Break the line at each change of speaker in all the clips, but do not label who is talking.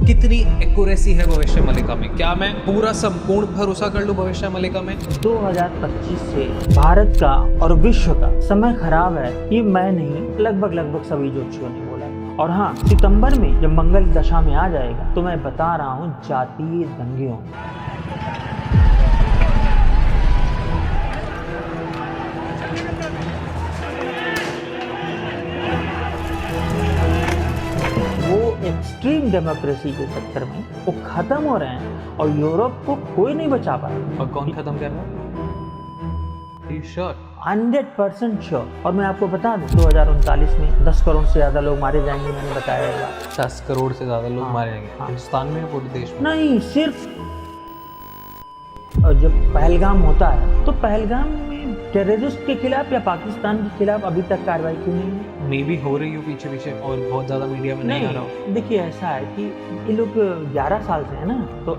कितनी एक्यूरेसी है भविष्य मलिका में? क्या मैं पूरा संपूर्ण भरोसा कर लूं भविष्य मलिका में?
2025 से भारत का और विश्व का समय खराब है, ये मैं नहीं, लगभग सभी ज्योतिषियों ने बोला है। और हाँ, सितंबर में जब मंगल दशा में आ जाएगा तो मैं बता रहा हूँ जातीय दंगे होंगे। एक्सट्रीम डेमोक्रेसी के चक्कर में वो खत्म हो रहे हैं और यूरोप को कोई नहीं बचा पाया।
और कौन खत्म कर रहा है? श्योर?
100% श्योर। और मैं आपको बता दूं 2039 में 10 करोड़ से ज्यादा लोग मारे जाएंगे, मैंने बताया है।
10 करोड़ से ज्यादा लोग मारे जाएंगे हिंदुस्तान में, पूरे देश में
नहीं, सिर्फ जब पहलगाम होता है तो पहलगाम में टेररिस्ट के खिलाफ या पाकिस्तान के खिलाफ अभी तक कार्रवाई क्यों नहीं है?
मे भी हो रही हो पीछे और बहुत ज्यादा मीडिया में नहीं आ रहा हो।
देखिए, ऐसा है कि ये लोग 11 साल से है ना, तो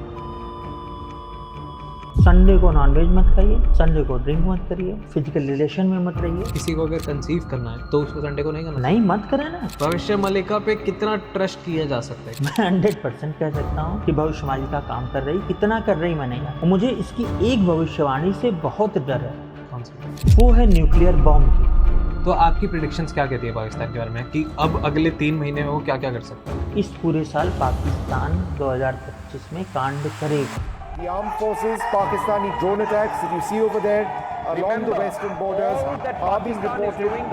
संडे को नॉनवेज मत खाइए, संडे को ड्रिंक मत करिए, फिजिकल रिलेशन में मत रहिए।
किसी को अगर कंसीव करना है तो उसको संडे को नहीं करना।
नहीं, मत करें ना।
भविष्य मलिका पे कितना ट्रस्ट किया जा सकता है?
मैं 100% कह सकता हूँ कि भविष्य मालिका काम कर रही, कितना कर रही मैंने कहा। मुझे इसकी एक भविष्यवाणी से बहुत डर है।
कौन सी?
वो है न्यूक्लियर बॉम्ब की।
तो आपकी प्रेडिक्शंस क्या कहती है पाकिस्तान के बारे में कि अब अगले 3 महीने में वो क्या क्या कर सकता है?
इस पूरे साल पाकिस्तान 2025 में कांड करेगा।
The armed forces, Pakistani drone attacks that you see over there along the western borders are being reported in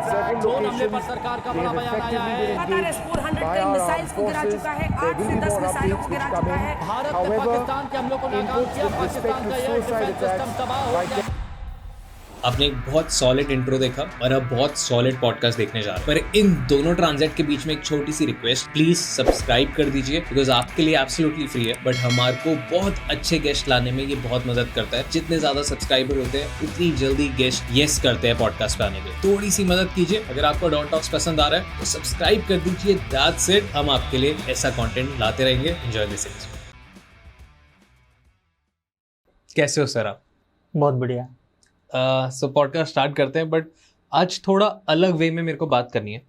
several locations. They have effectively been engaged by our armed forces. There will be more updates which come in. However, inputs with respect to suicide attacks by
आपने एक बहुत solid intro देखा और अब बहुत solid podcast देखने जा रहे हैं। पर इन दोनों ट्रांजेक्ट के बीच में एक छोटी सी रिक्वेस्ट, प्लीज सब्सक्राइब कर दीजिए, बिकॉज आपके लिए एब्सोल्युटली फ्री है, बट हमारे को बहुत अच्छे गेस्ट लाने में ये बहुत मदद करता है। जितने ज्यादा सब्सक्राइबर होते हैं उतनी जल्दी गेस्ट यस करते हैं पॉडकास्ट पे आने के। थोड़ी सी मदद कीजिए। अगर आपको डॉन टॉक्स पसंद आ रहा है तो सब्सक्राइब कर दीजिए। That's it. हम आपके लिए ऐसा कंटेंट लाते रहेंगे। Enjoy this. कैसे हो सर आप?
बहुत बढ़िया।
सो पॉडकास्ट स्टार्ट करते हैं, बट आज थोड़ा अलग वे में मेरे को बात करनी है,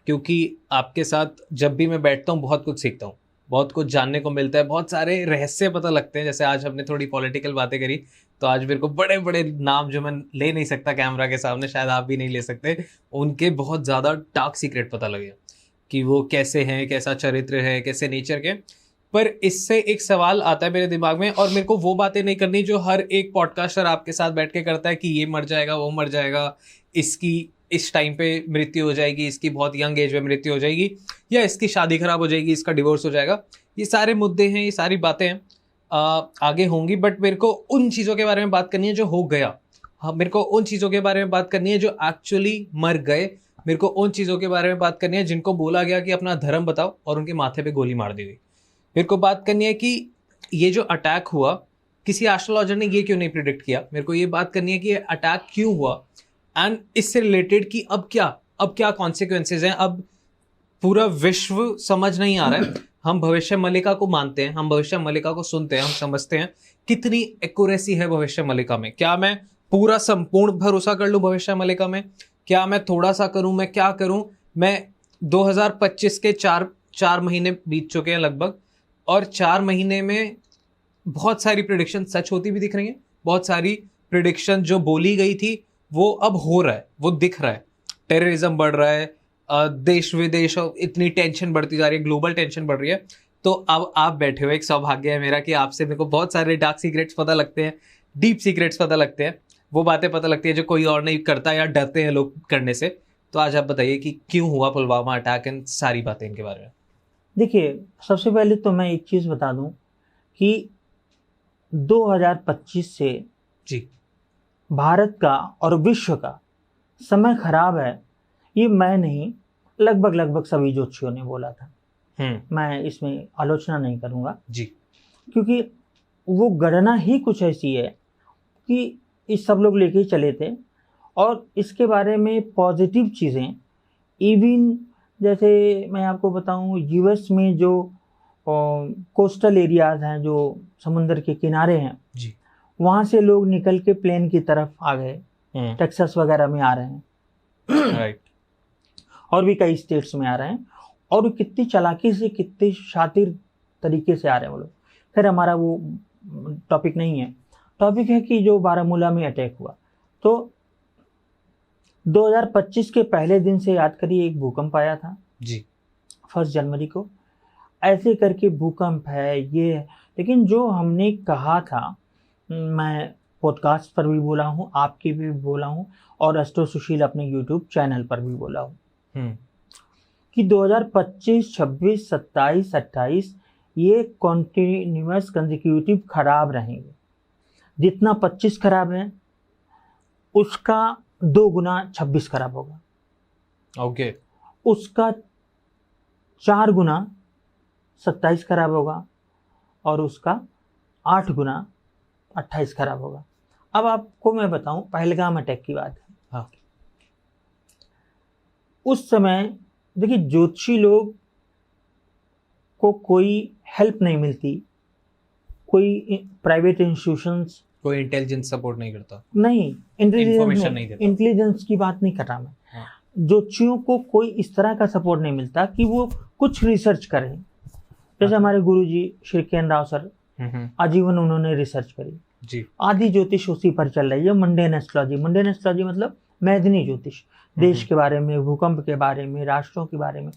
क्योंकि आपके साथ जब भी मैं बैठता हूँ बहुत कुछ सीखता हूँ, बहुत कुछ जानने को मिलता है, बहुत सारे रहस्य पता लगते हैं। जैसे आज हमने थोड़ी पॉलिटिकल बातें करी, तो आज मेरे को बड़े बड़े नाम जो मैं ले नहीं सकता कैमरा के सामने, शायद आप भी नहीं ले सकते, उनके बहुत ज़्यादा डार्क सीक्रेट पता लगे कि वो कैसे हैं, कैसा चरित्र है, कैसे नेचर के। पर इससे एक सवाल आता है मेरे दिमाग में, और मेरे को वो बातें नहीं करनी जो हर एक पॉडकास्टर आपके साथ बैठ के करता है कि ये मर जाएगा, वो मर जाएगा, इसकी इस टाइम पे मृत्यु हो जाएगी, इसकी बहुत यंग एज में मृत्यु हो जाएगी, या इसकी शादी खराब हो जाएगी, इसका डिवोर्स हो जाएगा। ये सारे मुद्दे हैं, ये सारी बातें हैं, आगे होंगी, बट मेरे को उन चीज़ों के बारे में बात करनी है जो हो गया। हाँ, मेरे को उन चीज़ों के बारे में बात करनी है जो एक्चुअली मर गए। मेरे को उन चीज़ों के बारे में बात करनी है जिनको बोला गया कि अपना धर्म बताओ और उनके माथे पे गोली मार दी गई। मेरे को बात करनी है कि ये जो अटैक हुआ, किसी एस्ट्रोलॉजर ने ये क्यों नहीं प्रिडिक्ट किया। मेरे को ये बात करनी है कि ये अटैक क्यों हुआ, एंड इससे रिलेटेड कि अब क्या कॉन्सिक्वेंसेज हैं। अब पूरा विश्व समझ नहीं आ रहा है। हम भविष्य मलिका को मानते हैं, हम भविष्य मलिका को सुनते हैं, हम समझते हैं कितनी एक्यूरेसी है भविष्य मलिका में। क्या मैं पूरा संपूर्ण भरोसा कर लूँ भविष्य मलिका में? क्या मैं थोड़ा सा करूँ? मैं क्या करूँ? मैं 2025 के चार महीने बीत चुके हैं लगभग, और 4 महीने में बहुत सारी प्रेडिक्शन सच होती भी दिख रही हैं। बहुत सारी प्रेडिक्शन जो बोली गई थी वो अब हो रहा है, वो दिख रहा है। टेररिज्म बढ़ रहा है, देश विदेश इतनी टेंशन बढ़ती जा रही है, ग्लोबल टेंशन बढ़ रही है। तो अब आप बैठे हो, एक सौभाग्य है मेरा कि आपसे मेरे को बहुत सारे डार्क सीक्रेट्स पता लगते हैं, डीप सीक्रेट्स पता लगते हैं, वो बातें पता लगती है जो कोई और नहीं करता या डरते हैं लोग करने से। तो आज आप बताइए कि क्यों हुआ पुलवामा अटैक, एंड सारी बातें इनके बारे में।
देखिए, सबसे पहले तो मैं एक चीज़ बता दूं कि 2025 से
जी
भारत का और विश्व का समय खराब है, ये मैं नहीं, लगभग सभी ज्योतिषियों ने बोला था। मैं इसमें आलोचना नहीं करूंगा जी, क्योंकि वो गणना ही कुछ ऐसी है कि इस सब लोग लेके ही चले थे। और इसके बारे में पॉजिटिव चीज़ें, इवन जैसे मैं आपको बताऊं, यूएस में जो कोस्टल एरियाज हैं, जो समुद्र के किनारे हैं जी, वहाँ से लोग निकल के प्लेन की तरफ आ गए, टेक्सास वगैरह में आ रहे हैं राइट, और भी कई स्टेट्स में आ रहे हैं। और कितनी चालाकी से, कितने शातिर तरीके से आ रहे हैं वो लोग। फिर हमारा वो टॉपिक नहीं है। टॉपिक है कि जो बारामूला में अटैक हुआ, तो 2025 के पहले दिन से याद करिए एक भूकंप आया था
जी,
1 जनवरी को। ऐसे करके भूकंप है, ये है। लेकिन जो हमने कहा था, मैं पॉडकास्ट पर भी बोला हूँ, आपके भी बोला हूँ, और एस्ट्रो सुशील अपने यूट्यूब चैनल पर भी बोला हूँ कि 2025, 26, 27, 28 ये कॉन्टिन्यूस कंसेक्यूटिव खराब रहेंगे। जितना 25 खराब है उसका 2 गुना 26 खराब होगा।
ओके।
उसका 4 गुना 27 खराब होगा, और उसका 8 गुना 28 खराब होगा। अब आपको मैं बताऊं, पहलगाम अटैक की बात है।
हाँ।
उस समय देखिए ज्योतिषी लोग को कोई हेल्प नहीं मिलती, कोई प्राइवेट इंस्टीट्यूशंस,
कोई इंटेलिजेंस सपोर्ट नहीं करता,
नहीं
Information नहीं देता।
इंटेलिजेंस की बात नहीं कर रहा मैं।
हाँ।
ज्योतिषियों को कोई इस तरह का सपोर्ट नहीं मिलता कि वो कुछ रिसर्च करें। जैसे हमारे गुरुजी श्री केन राव सर, आजीवन उन्होंने रिसर्च करी
जी।
आदि ज्योतिष उसी पर चल रही है। मंडेन एस्ट्रोलॉजी, मंडेन एस्ट्रोलॉजी मतलब मैदनी ज्योतिष, देश के बारे में, भूकंप के बारे में, राष्ट्रों के बारे में,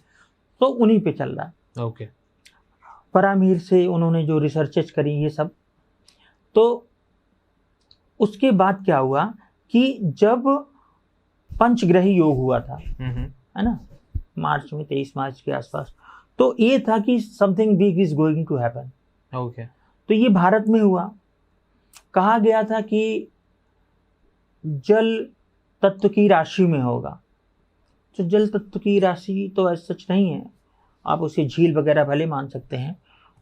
तो उन्हीं पे चल रहा है।
ओके।
परामीर से उन्होंने जो रिसर्चेज करी ये सब। तो उसके बाद क्या हुआ कि जब पंचग्रही योग हुआ था, है ना, मार्च में, 23 मार्च के आसपास, तो ये था कि something big is going to happen.
Okay.
तो ये भारत में हुआ। कहा गया था कि जल तत्व की राशि में होगा। तो जल तत्व की राशि तो ऐसा सच नहीं है, आप उसे झील वगैरह भले मान सकते हैं,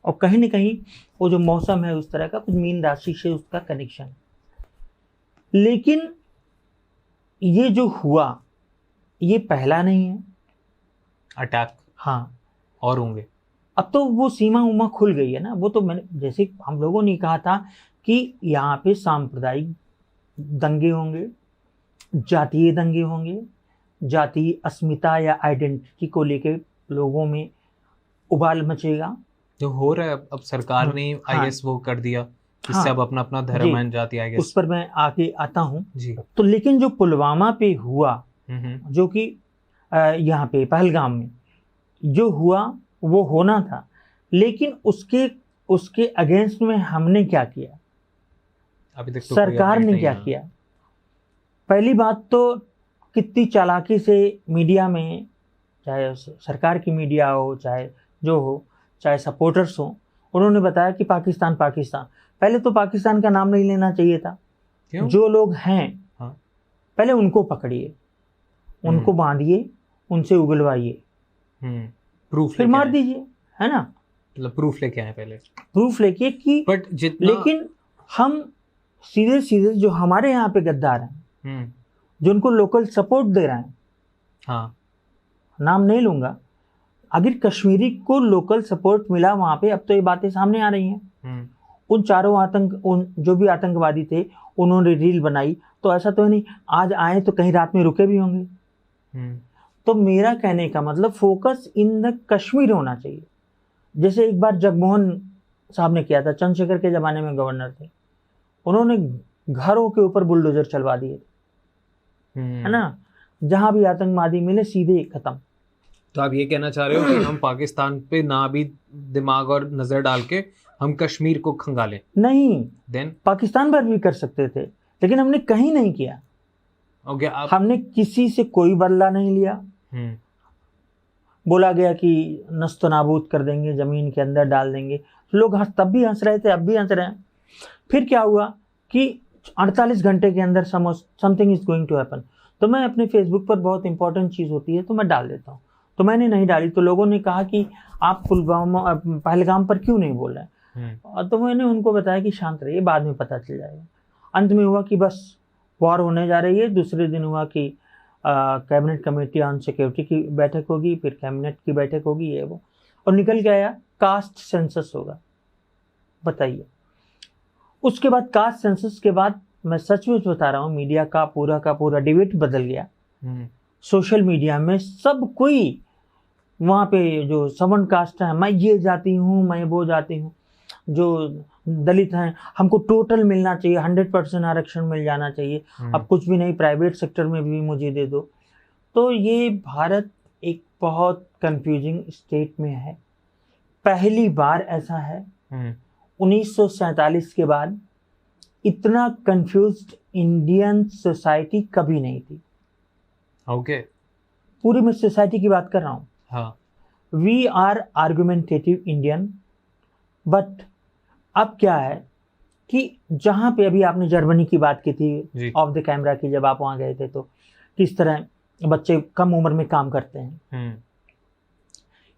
और कहीं ना कहीं वो जो मौसम है उस तरह का, कुछ मीन राशि से उसका कनेक्शन है। लेकिन ये जो हुआ ये पहला नहीं है
अटैक।
हाँ,
और होंगे।
अब तो वो सीमा उमा खुल गई है ना। वो तो मैंने, जैसे हम लोगों ने कहा था कि यहाँ पे सांप्रदायिक दंगे होंगे, जातीय दंगे होंगे, जातीय अस्मिता या आइडेंटिटी को लेके लोगों में उबाल मचेगा।
जो हो रहा है अब सरकार ने आई गेस वो कर दिया कि सब अपना अपना धर्म एंड जाति, आई गेस
उस पर मैं आगे आता हूँ
जी।
तो लेकिन जो पुलवामा पे हुआ, जो कि यहाँ पे पहलगाम में जो हुआ वो होना था, लेकिन उसके अगेंस्ट में हमने क्या किया,
अभी तक तो
सरकार ने क्या किया। पहली बात तो कितनी चालाकी से मीडिया में, चाहे सरकार की मीडिया हो, चाहे जो हो, चाहे सपोर्टर्स हो, उन्होंने बताया कि पाकिस्तान पाकिस्तान। पहले तो पाकिस्तान का नाम नहीं लेना चाहिए था।
क्यों?
जो लोग हैं
हाँ।
पहले उनको पकड़िए, उनको बांधिए, उनसे उगलवाइए,
प्रूफ
फिर मार दीजिए, है ना।
मतलब प्रूफ लेके आए पहले,
प्रूफ लेके कि
बट जितना,
लेकिन हम सीधे सीधे जो हमारे यहाँ पे गद्दार हैं, जो उनको लोकल सपोर्ट दे रहे हैं,
हाँ,
नाम नहीं लूंगा, अगर कश्मीरी को लोकल सपोर्ट मिला वहां पे, अब तो ये बातें सामने आ रही हैं। उन चारों जो भी आतंकवादी थे उन्होंने रील बनाई, तो ऐसा तो नहीं आज आए तो कहीं रात में रुके भी होंगे। तो मेरा कहने का मतलब फोकस इन द कश्मीर होना चाहिए। जैसे एक बार जगमोहन साहब ने किया था, चंद्रशेखर के ज़माने में गवर्नर थे, उन्होंने घरों के ऊपर बुलडोजर चलवा दिए, है ना, जहां भी आतंकवादी मिले सीधे खत्म।
तो आप ये कहना चाह रहे हो कि हम पाकिस्तान पे ना भी दिमाग और नजर डाल के हम कश्मीर को खंगालें?
नहीं,
देन
पाकिस्तान पर भी कर सकते थे, लेकिन हमने कहीं नहीं किया।
ओके,
हमने किसी से कोई बदला नहीं लिया। बोला गया कि नस्त नाबूद कर देंगे, जमीन के अंदर डाल देंगे, लोग तब भी हंस रहे थे, अब भी हंस रहे हैं। फिर क्या हुआ कि 48 घंटे के अंदर something is going to happen. तो मैं अपने फेसबुक पर, बहुत इंपॉर्टेंट चीज़ होती है तो मैं डाल देता हूँ, तो मैंने नहीं डाली, तो लोगों ने कहा कि आप पुलवामा पहलगाम पर क्यों नहीं बोल रहे हैं। तो मैंने उनको बताया कि शांत रहिए, बाद में पता चल जाएगा। अंत में हुआ कि बस वॉर होने जा रही है। दूसरे दिन हुआ कि कैबिनेट कमेटी ऑन सिक्योरिटी की बैठक होगी, फिर कैबिनेट की बैठक होगी, ये वो, और निकल के आया कास्ट सेंसस होगा। बताइए, उसके बाद कास्ट सेंसस के बाद, मैं सचमुच बता रहा हूँ, मीडिया का पूरा डिबेट बदल गया। सोशल मीडिया में सब कोई वहाँ पे जो सवर्ण कास्ट है, मैं ये जाती हूँ, मैं वो जाती हूँ, जो दलित हैं हमको टोटल मिलना चाहिए, 100% आरक्षण मिल जाना चाहिए, अब कुछ भी नहीं, प्राइवेट सेक्टर में भी मुझे दे दो। तो ये भारत एक बहुत कंफ्यूजिंग स्टेट में है। पहली बार ऐसा है 1947 के बाद इतना कंफ्यूज्ड इंडियन सोसाइटी कभी नहीं थी।
ओके,
पूरी मैं सोसाइटी की बात कर रहा हूँ।
हाँ,
we are argumentative Indian, but अब क्या है कि जहाँ पे अभी आपने जर्मनी की बात की थी ऑफ द कैमरा की, जब आप वहाँ गए थे, तो किस तरह बच्चे कम उम्र में काम करते हैं।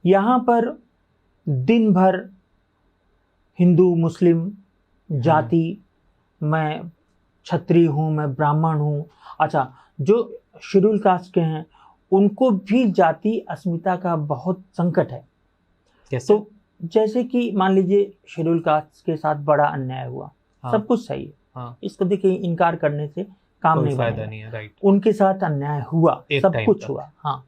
यहाँ पर दिन भर हिंदू मुस्लिम जाति, मैं क्षत्रिय हूँ, मैं ब्राह्मण हूँ। अच्छा, जो शेड्यूल कास्ट के हैं उनको भी जाति अस्मिता का बहुत संकट है।
कैसे?
तो जैसे कि मान लीजिए शेड्यूल कास्ट के साथ बड़ा अन्याय हुआ,
हाँ,
सब कुछ सही है, हाँ, इसको देखिए इनकार करने से काम नहीं
फायदा नहीं है, राइट।
उनके साथ अन्याय हुआ, सब कुछ हुआ, हाँ,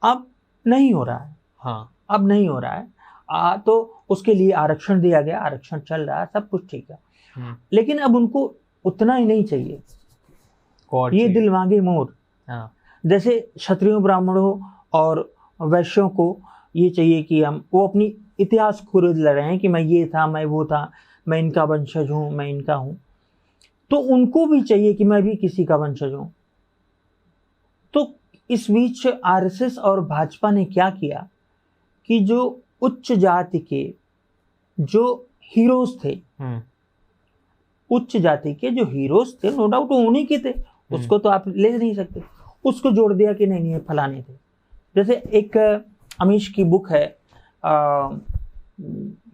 अब नहीं हो रहा है, हाँ, अब नहीं हो रहा है, तो उसके लिए आरक्षण दिया गया, आरक्षण चल रहा है, सब कुछ ठीक है, लेकिन अब उनको उतना ही नहीं चाहिए, ये दिल मांगे मोर। हाँ, जैसे क्षत्रियों ब्राह्मणों और वैश्यों को ये चाहिए कि हम वो अपनी इतिहास खुद लड़ रहे हैं कि मैं ये था, मैं वो था, मैं इनका वंशज हूँ, मैं इनका हूँ, तो उनको भी चाहिए कि मैं भी किसी का वंशज हूँ। तो इस बीच आरएसएस और भाजपा ने क्या किया कि जो उच्च जाति के जो हीरोज थे, उच्च जाति के जो हीरोज थे, नो डाउट उन्हीं के थे, उसको तो आप ले नहीं सकते, उसको जोड़ दिया कि नहीं ये फलाने थे। जैसे एक अमीश की बुक है,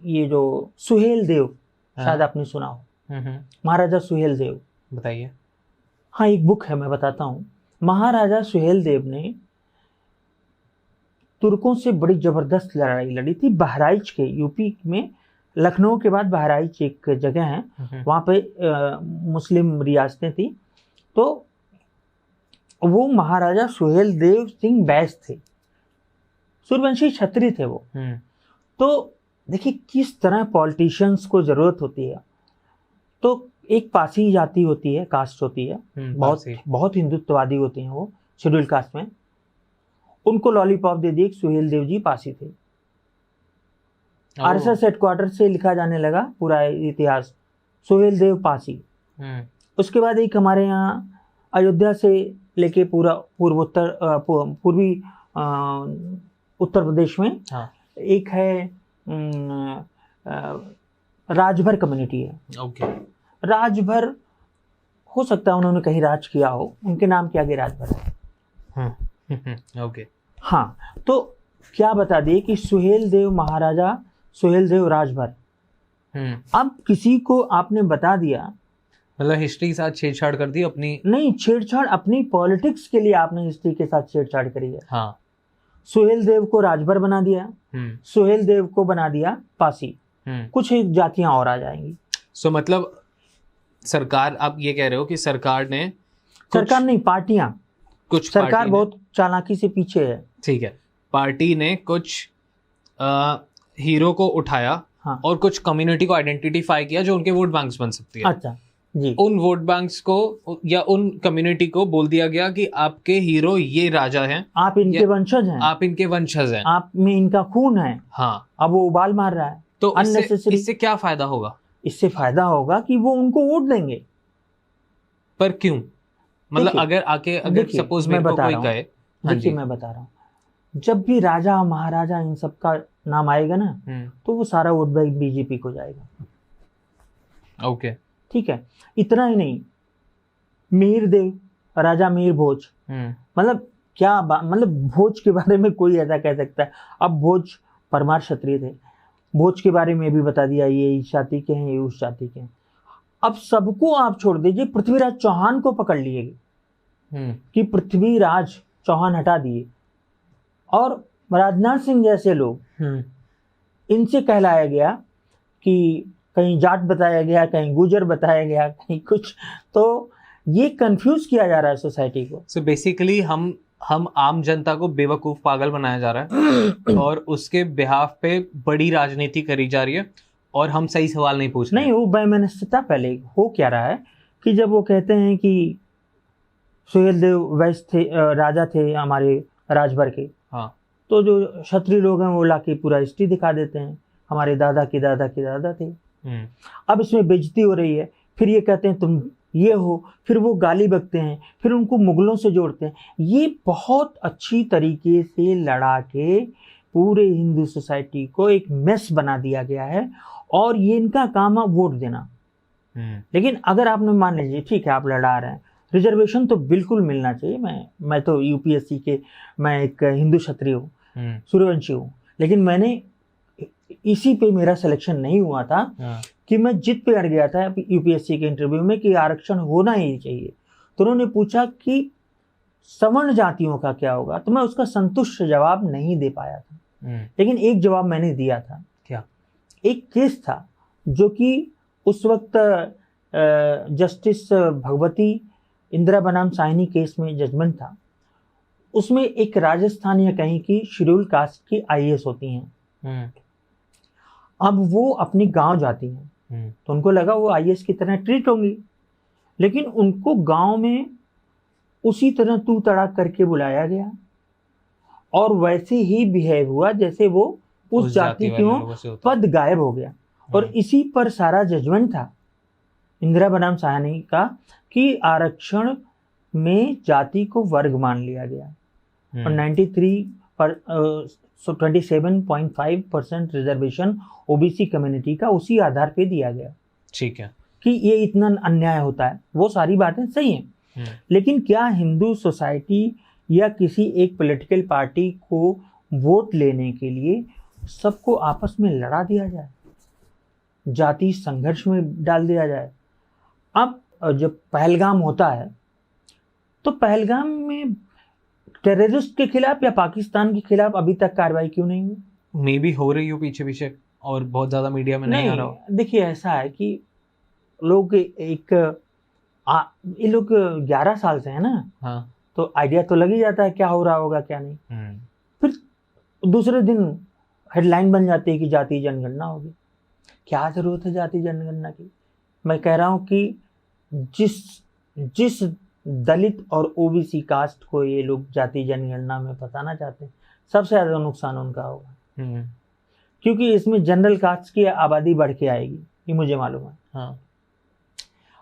ये जो सुहेल देव, शायद आपने सुना हो, महाराजा सुहेल देव,
बताइए।
हाँ, एक बुक है, मैं बताता हूँ। महाराजा सुहेल देव ने तुर्कों से बड़ी जबरदस्त लड़ाई लड़ी थी बहराइच के, यूपी में लखनऊ के बाद बहराइच एक जगह है, वहाँ पे मुस्लिम रियासतें थी। तो वो महाराजा सुहेल देव सिंह बैस थे, सूर्यवंशी क्षत्रिय थे वो। तो देखिए किस तरह पॉलिटिशियंस को जरूरत होती है। तो एक पासी जाति होती है, कास्ट होती है, बहुत हिंदुत्ववादी होती हैं वो, शेड्यूल कास्ट में, उनको लॉलीपॉप दे दिए। सुहेल देव जी पासी थे, आरएसएस हेडक्वार्टर से लिखा जाने लगा पूरा इतिहास, सुहेल देव पासी। उसके बाद एक हमारे यहाँ अयोध्या से लेके पूरा पूर्वी उत्तर प्रदेश में, हाँ, एक है राजभर कम्युनिटी है।
ओके,
राजभर हो सकता है उन्होंने कहीं राज किया हो, उनके नाम के आगे राजभर है।
ओके,
हाँ, तो क्या बता दिए कि सुहेल देव महाराजा सुहेल देव राजभर। अब किसी को आपने बता दिया,
मतलब हिस्ट्री के साथ छेड़छाड़ कर दी अपनी,
नहीं छेड़छाड़, अपनी पॉलिटिक्स के लिए आपने हिस्ट्री के साथ छेड़छाड़ करी है।
हाँ,
सुहेल देव को राजभर बना दिया, सुहेल देव को बना दिया पासी, कुछ जातियां और आ जाएंगी।
सो मतलब सरकार, आप ये कह रहे हो कि सरकार ने,
सरकार नहीं, पार्टियां,
कुछ
सरकार बहुत चालाकी से पीछे है,
ठीक है, पार्टी ने कुछ हीरो को उठाया, हाँ, और कुछ कम्युनिटी को आइडेंटिफाई किया जो उनके वोट बैंक्स बन सकती है।
अच्छा जी,
उन वोट बैंक्स को या उन कम्युनिटी को बोल दिया गया कि आपके हीरो ये राजा हैं,
आप इनके वंशज हैं,
आप इनके वंशज हैं,
आप में इनका खून है।
हाँ,
अब वो उबाल मार रहा है,
तो इससे क्या फायदा होगा?
इससे फायदा होगा कि वो उनको वोट देंगे।
पर क्यों? मतलब अगर सपोज मेरे को कोई कहे,
देखिए मैं बता रहा हूँ, जब भी राजा महाराजा इन सब का नाम आएगा ना, तो वो सारा वोट बैंक बीजेपी को जाएगा।
ओके,
ठीक है, इतना ही नहीं, मिहिर देव, राजा मिहिर भोज, मतलब क्या मतलब भोज के बारे में कोई ऐसा कह सकता है? अब भोज परमार क्षत्रिय थे, भोज के बारे में भी बता दिया ये इस जाति के हैं, ये उस जाति के हैं। अब सबको आप छोड़ दीजिए, पृथ्वीराज चौहान को पकड़ लिए कि पृथ्वीराज चौहान हटा दिए, और राजनाथ सिंह जैसे लोग, इनसे कहलाया गया कि कहीं जाट बताया गया, कहीं गुजर बताया गया, कहीं कुछ। तो ये कंफ्यूज किया जा रहा है सोसाइटी को।
सो बेसिकली हम हम आम जनता को बेवकूफ पागल बनाया जा रहा है और उसके बिहाफ पे बड़ी राजनीति करी जा रही है और हम सही सवाल नहीं पूछ रहे।
नहीं, वो वैमनस्यता पहले हो क्या रहा है कि जब वो कहते हैं कि सुहेल देव वैश्य थे, राजा थे हमारे राजभर के,
हाँ,
तो जो क्षत्रिय लोग हैं वो लाके पूरा हिस्ट्री दिखा देते हैं, हमारे दादा के दादा के दादा थे। अब इसमें बेइज्जती हो रही है, फिर ये कहते हैं तुम ये हो, फिर वो गाली बकते हैं, फिर उनको मुगलों से जोड़ते हैं। ये बहुत अच्छी तरीके से लड़ा के पूरे हिंदू सोसाइटी को एक मेस बना दिया गया है और ये इनका काम है वोट देना। लेकिन अगर आपने मान लीजिए ठीक है आप लड़ा रहे हैं, रिजर्वेशन तो बिल्कुल मिलना चाहिए। मैं तो यूपीएससी के, मैं एक हिंदू क्षत्रिय हूँ, सूर्यवंशी हूँ, लेकिन मैंने इसी पे मेरा सिलेक्शन नहीं हुआ था कि मैं जिद पे अड़ गया था यूपीएससी के इंटरव्यू में कि आरक्षण होना ही चाहिए। तो उन्होंने पूछा कि सवर्ण जातियों का क्या होगा, तो मैं उसका संतुष्ट जवाब नहीं दे पाया था। लेकिन एक जवाब मैंने दिया था।
क्या?
एक केस था जो कि उस वक्त जस्टिस भगवती इंदिरा बनाम साइनी केस में जजमेंट था। उसमें एक राजस्थान या कहीं की शेड्यूल कास्ट की आईएएस होती हैं। अब वो अपनी गांव जाती हैं, तो उनको लगा वो आईएएस की तरह ट्रीट होंगी, लेकिन उनको गांव में उसी तरह तू तड़ाक करके बुलाया गया और वैसे ही बिहेव हुआ जैसे वो उस जाति के पद गायब हो गया। और इसी पर सारा जजमेंट था इंदिरा बनाम साहनी का कि आरक्षण में जाति को वर्ग मान लिया गया और 27.5% रिजर्वेशन ओबीसी कम्युनिटी का उसी आधार पे दिया गया।
ठीक है
कि ये इतना अन्याय होता है, वो सारी बातें सही हैं। लेकिन क्या हिंदू सोसाइटी या किसी एक पॉलिटिकल पार्टी को वोट लेने के लिए सबको आपस में लड़ा दिया जाए, जाति संघर्ष में डाल दिया जाए? अब जब पहलगाम होता है तो पहलगाम में टेररिस्ट के खिलाफ या पाकिस्तान के खिलाफ अभी तक कार्रवाई क्यों नहीं हुई?
मे भी हो रही हो पीछे पीछे और बहुत ज्यादा मीडिया में नहीं आ रहा हो।
देखिए ऐसा है कि लोग ये लोग 11 साल से है ना,
हाँ,
तो आइडिया तो लग ही जाता है क्या हो रहा होगा क्या नहीं। फिर दूसरे दिन हेडलाइन बन जाती है कि जातीय जनगणना होगी। क्या जरूरत है जातीय जनगणना की? मैं कह रहा हूँ कि जिस दलित और ओबीसी कास्ट को ये लोग जातीय जनगणना में फंसाना चाहते हैं, सबसे ज्यादा नुकसान उनका होगा, क्योंकि इसमें जनरल कास्ट की आबादी बढ़ के आएगी, ये मुझे मालूम है।
हाँ।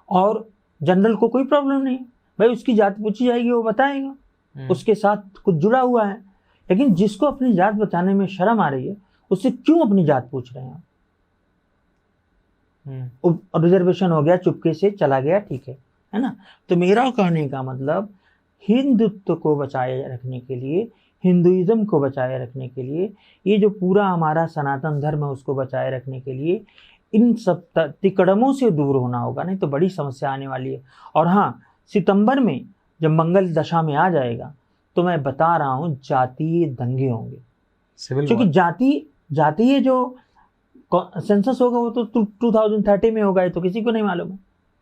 और जनरल को कोई प्रॉब्लम नहीं, भाई उसकी जात पूछी जाएगी, वो बताएगा, उसके साथ कुछ जुड़ा हुआ है। लेकिन जिसको अपनी जात बताने में शर्म आ रही है, उससे क्यों अपनी जात पूछ रहे हैं? रिजर्वेशन हो गया, चुपके से चला गया, ठीक है ना। तो मेरा कहने का मतलब हिंदुत्व को बचाए रखने के लिए, हिंदुइज्म को बचाए रखने के लिए, ये जो पूरा हमारा सनातन धर्म है उसको बचाए रखने के लिए इन सब तिकड़मों से दूर होना होगा, नहीं तो बड़ी समस्या आने वाली है। और हाँ, सितंबर में जब मंगल दशा में आ जाएगा तो मैं बता रहा हूँ जातीय दंगे होंगे, क्योंकि जातीय जो सेंसस होगा वो तो 2030 में होगा, ये तो किसी को नहीं मालूम है।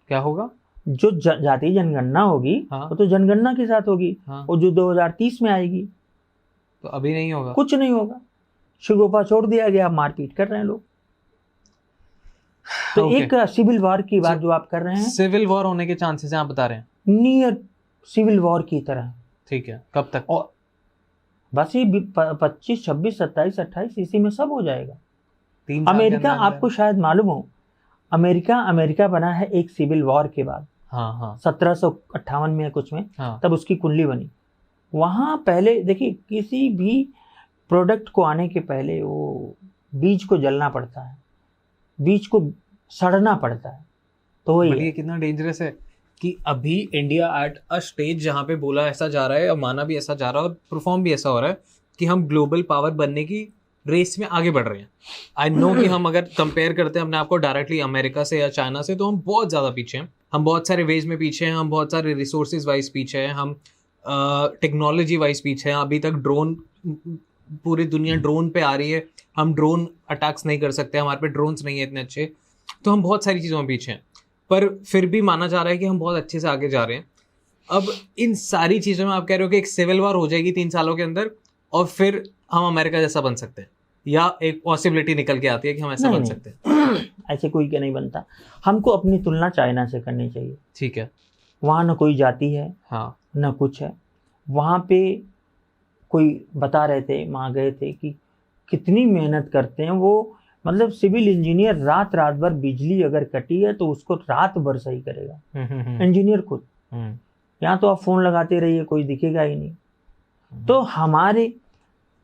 क्या होगा?
जो जातीय जनगणना होगी, हाँ, वो तो जनगणना के साथ होगी, हाँ, और जो 2030 में आएगी
तो अभी नहीं होगा,
कुछ नहीं होगा। शिगोफा छोड़ दिया गया, मारपीट कर रहे हैं लोग। तो एक सिविल वॉर की बात जो आप कर रहे हैं,
सिविल वॉर होने के चांसेस आप बता रहे हैं?
नियर सिविल वॉर की तरह।
ठीक है, कब तक?
और बस ये 25, 26, 27, 28 इसी में सब हो जाएगा। अमेरिका, आपको शायद मालूम हो, अमेरिका बना है एक सिविल वॉर के बाद।
हाँ।
1758 में कुछ में,
हाँ।
तब उसकी कुंडली बनी। वहाँ पहले देखिए, किसी भी प्रोडक्ट को आने के पहले वो बीज को जलना पड़ता है, बीज को सड़ना पड़ता है। तो
ये कितना डेंजरस है कि अभी इंडिया एट अ स्टेज जहाँ पे बोला ऐसा जा रहा है और माना भी ऐसा जा रहा है और परफॉर्म भी ऐसा हो रहा है कि हम ग्लोबल पावर बनने की रेस में आगे बढ़ रहे हैं। आई नो कि हम अगर कंपेयर करते हैं अपने आप को डायरेक्टली अमेरिका से या चाइना से, तो हम बहुत ज़्यादा पीछे हैं। हम बहुत सारे वेज में पीछे हैं, हम बहुत सारे रिसोर्सेज वाइज पीछे हैं, हम टेक्नोलॉजी वाइज पीछे हैं। अभी तक ड्रोन, पूरी दुनिया ड्रोन पे आ रही है, हम ड्रोन अटैक्स नहीं कर सकते, हमारे पे ड्रोन्स नहीं है इतने अच्छे, तो हम बहुत सारी चीज़ों में पीछे हैं। पर फिर भी माना जा रहा है कि हम बहुत अच्छे से आगे जा रहे हैं। अब इन सारी चीजों में आप कह रहे हो कि एक सिविल वॉर हो जाएगी 3 सालों के अंदर और फिर हम अमेरिका जैसा बन सकते हैं, या एक पॉसिबिलिटी निकल के आती है कि हम ऐसा बन सकते हैं?
ऐसे कोई क्या नहीं बनता। हमको अपनी तुलना चाइना से करनी चाहिए।
ठीक है।
वहाँ न कोई जाति है,
हाँ,
न कुछ है। वहाँ पे कोई बता रहे थे, वहाँ गए थे, कि कितनी मेहनत करते हैं वो। मतलब सिविल इंजीनियर रात भर बिजली अगर कटी है तो उसको रात भर सही करेगा इंजीनियर खुद। यहाँ तो आप फोन लगाते रहिए, कोई दिखेगा ही नहीं। तो हमारे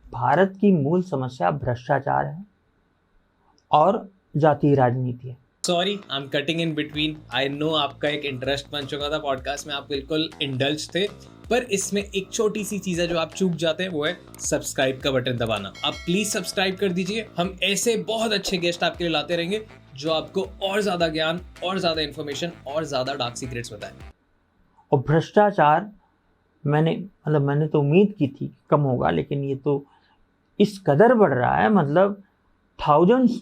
भारत की मूल समस्या भ्रष्टाचार है और जातीय राजनीति है।
Sorry, I am cutting in between. I know आपका एक इंटरेस्ट बन चुका था पॉडकास्ट में, आप बिल्कुल इंडल्ज थे, पर इसमें एक छोटी सी चीज है जो आप चूक जाते हैं, वो है सब्सक्राइब का बटन दबाना। आप प्लीज सब्सक्राइब कर दीजिए। हम ऐसे बहुत अच्छे गेस्ट आपके लिए लाते रहेंगे जो आपको और ज्यादा ज्ञान और ज्यादा इन्फॉर्मेशन और ज्यादा डार्क सीक्रेट्स बताएं।
और भ्रष्टाचार मैंने तो उम्मीद की थी कम होगा, लेकिन ये तो इस कदर बढ़ रहा है, मतलब थाउजेंड्स,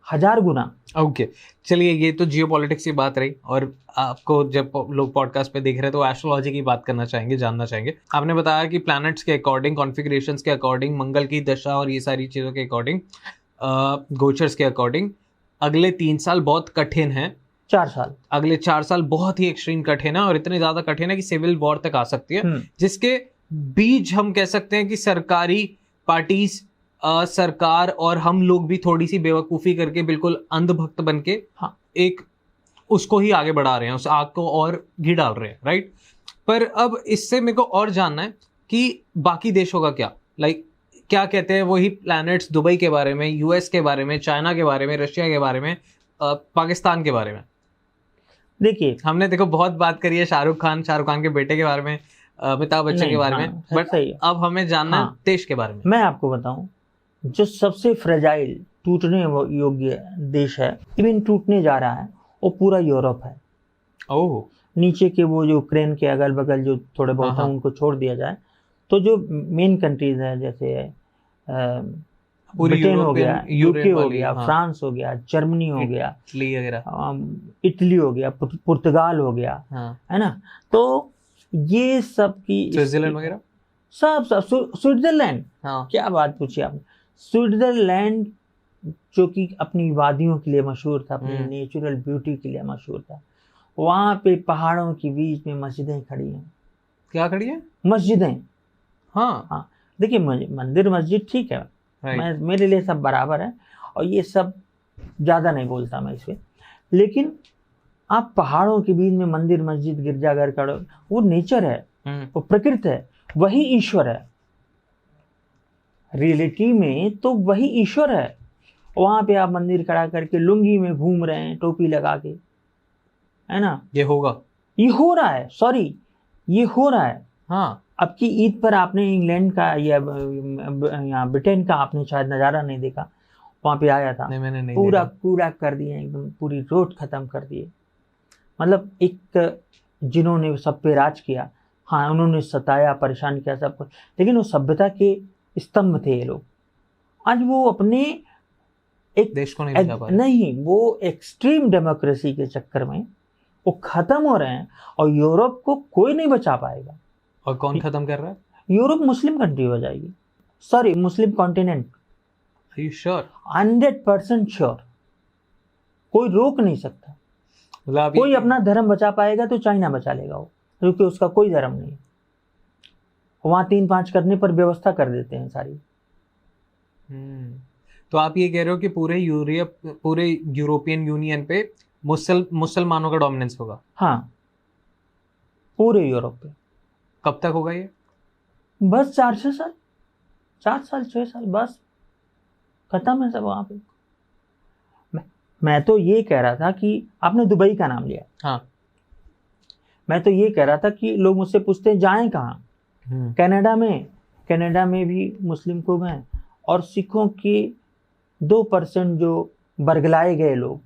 1000 गुना।
ओके, चलिए, ये तो जियोपॉलिटिक्स की बात रही, और आपको जब लोग पॉडकास्ट पे देख रहे हैं तो एस्ट्रोलॉजी की बात करना चाहेंगे, जानना चाहेंगे। आपने बताया कि प्लैनेट्स के अकॉर्डिंग, कॉन्फ़िगरेशंस के अकॉर्डिंग, मंगल की दशा और ये सारी चीज़ों के अकॉर्डिंग, गोचर्स के अकॉर्डिंग अगले 3 साल बहुत कठिन हैं।
4 साल,
अगले 4 साल बहुत ही एक्सट्रीम कठिन है, और इतने ज़्यादा कठिन है कि सिविल वॉर तक आ सकती है, जिसके बीच हम कह सकते हैं कि सरकारी पार्टीज, सरकार और हम लोग भी थोड़ी सी बेवकूफ़ी करके बिल्कुल अंधभक्त बन के एक उसको ही आगे बढ़ा रहे हैं, उस आग को और घी डाल रहे हैं, राइट। पर अब इससे मेरे को और जानना है कि बाकी देशों का क्या, क्या कहते हैं वही प्लैनेट्स, दुबई के बारे में, यूएस के बारे में, चाइना के बारे में, रशिया के बारे में, पाकिस्तान के बारे में।
देखिए,
हमने देखो बहुत बात करी है शाहरुख खान के बेटे के बारे में, अमिताभ बच्चन के बारे में, बट अब हमें जानना है देश के बारे में।
मैं आपको बताऊं, जो सबसे फ्रेजाइल, टूटने योग्य देश है, इवन टूटने जा रहा है, वो पूरा यूरोप है।
ओह,
नीचे के वो जो यूक्रेन के अगल बगल जो थोड़े बहुत हैं उनको छोड़ दिया जाए तो जो मेन कंट्रीज है, जैसे ब्रिटेन हो गया, यूके हो गया, फ्रांस हो गया, जर्मनी हो गया, इटली हो गया, पुर्तगाल हो गया, है ना। तो ये सब की,
स्विट्जरलैंड वगैरह,
सब स्विट्जरलैंड, क्या बात पूछी आपने। स्विट्जरलैंड जो कि अपनी वादियों के लिए मशहूर था, अपनी नेचुरल ब्यूटी के लिए मशहूर था, वहाँ पे पहाड़ों के बीच में मस्जिदें खड़ी हैं।
क्या खड़ी है?
मस्जिदें।
हाँ,
देखिए, मंदिर मस्जिद ठीक है, मेरे लिए सब बराबर है, और ये सब ज़्यादा नहीं बोलता मैं इस पर, लेकिन आप पहाड़ों के बीच में मंदिर मस्जिद गिरजाघर का, वो नेचर है, वो प्रकृति है, वही ईश्वर है। रियलिटी में तो वही ईश्वर है। वहाँ पे आप मंदिर खड़ा करके लुंगी में घूम रहे हैं, टोपी लगा के, है ना।
ये हो रहा है, सॉरी, ये हो रहा है।
हाँ, अब की ईद पर आपने इंग्लैंड का या यहाँ ब्रिटेन का आपने शायद नज़ारा नहीं देखा, वहाँ पे आया था।
नहीं, मैंने नहीं
पूरा कूड़ा कर दिए, एकदम पूरी रोड खत्म कर दिए। मतलब एक जिन्होंने सब पे राज किया, हाँ, उन्होंने सताया, परेशान किया सब कुछ, लेकिन वो सभ्यता के स्तंभ थे ये लोग। आज वो अपने एक
देश को नहीं बचा पा रहे।
नहीं, वो एक्सट्रीम डेमोक्रेसी के चक्कर में वो खत्म हो रहे हैं, और यूरोप को कोई नहीं बचा पाएगा।
और कौन खत्म कर रहा है?
यूरोप मुस्लिम कंट्री हो जाएगी, sorry, Muslim continent.
Are you sure?
100% sure, कोई रोक नहीं सकता। कोई अपना धर्म बचा पाएगा तो चाइना बचा लेगा वो, क्योंकि उसका कोई धर्म नहीं है। वहाँ 3-5 करने पर व्यवस्था कर देते हैं सारी।
तो आप ये कह रहे हो कि पूरे यूरोपियन यूनियन पे मुसलमानों का डोमिनेंस होगा?
हाँ, पूरे यूरोप पे।
कब तक होगा ये?
बस 4-6 साल, 4 साल 6 साल, बस खत्म है सब वहाँ पे। मैं तो ये कह रहा था कि आपने दुबई का नाम लिया।
हाँ,
मैं तो ये कह रहा था कि लोग मुझसे पूछते हैं जाएं कहाँ। कनाडा में भी मुस्लिम खूब हैं, और सिखों के 2% जो बरगलाए गए लोग,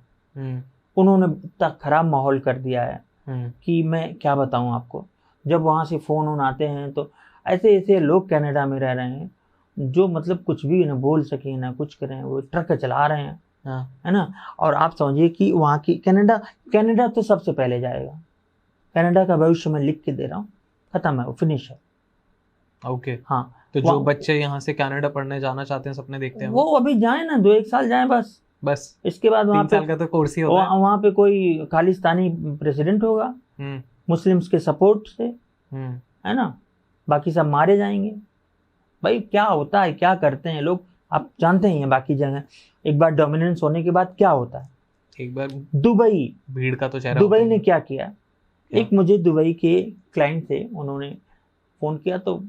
उन्होंने इतना खराब माहौल कर दिया है कि मैं क्या बताऊं आपको। जब वहाँ से फ़ोन आते हैं तो ऐसे ऐसे लोग कनाडा में रह रहे हैं जो मतलब कुछ भी ना बोल सके ना कुछ करें, वो ट्रक चला रहे हैं, है ना। और आप समझिए कि वहाँ की कनाडा तो सबसे पहले जाएगा। कनाडा का भविष्य मैं लिख के दे रहा हूँ, खत्म है वो, फिनिश है।
ओके
हाँ,
तो जो बच्चे यहाँ से कनाडा पढ़ने जाना चाहते हैं, सपने देखते हैं,
वो अभी जाए ना, 2-1 साल जाए बस। इसके बाद वहाँ
3 साल का तो कोर्स ही होता है।
वहाँ पे कोई खालिस्तानी प्रेसिडेंट होगा मुस्लिम्स के सपोर्ट से, है ना, बाकी सब मारे जाएंगे। भाई क्या होता है, क्या करते हैं लोग, आप जानते हैं बाकी जगह एक बार डोमिनेंस होने के बाद क्या होता है।
एक बार
दुबई,
भीड़ का तो चेहरा,
दुबई ने क्या किया, एक मुझे दुबई के क्लाइंट थे, उन्होंने फ़ोन किया, तो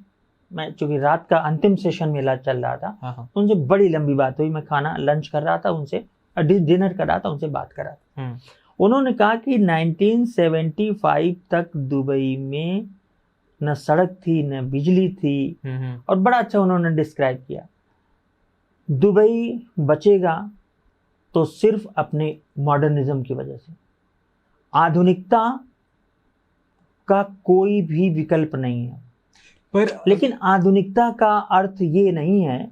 मैं चूँकि रात का अंतिम सेशन मेला चल रहा था, उनसे बड़ी लंबी बात हुई। मैं खाना लंच कर रहा था उनसे, डिनर कर रहा था, उनसे बात कर रहा था। उन्होंने कहा कि 1975 तक दुबई में न सड़क थी न बिजली थी, और बड़ा अच्छा उन्होंने डिस्क्राइब किया। दुबई बचेगा तो सिर्फ अपने मॉडर्निज्म की वजह से, आधुनिकता का कोई भी विकल्प नहीं है।
पर
लेकिन आधुनिकता का अर्थ ये नहीं है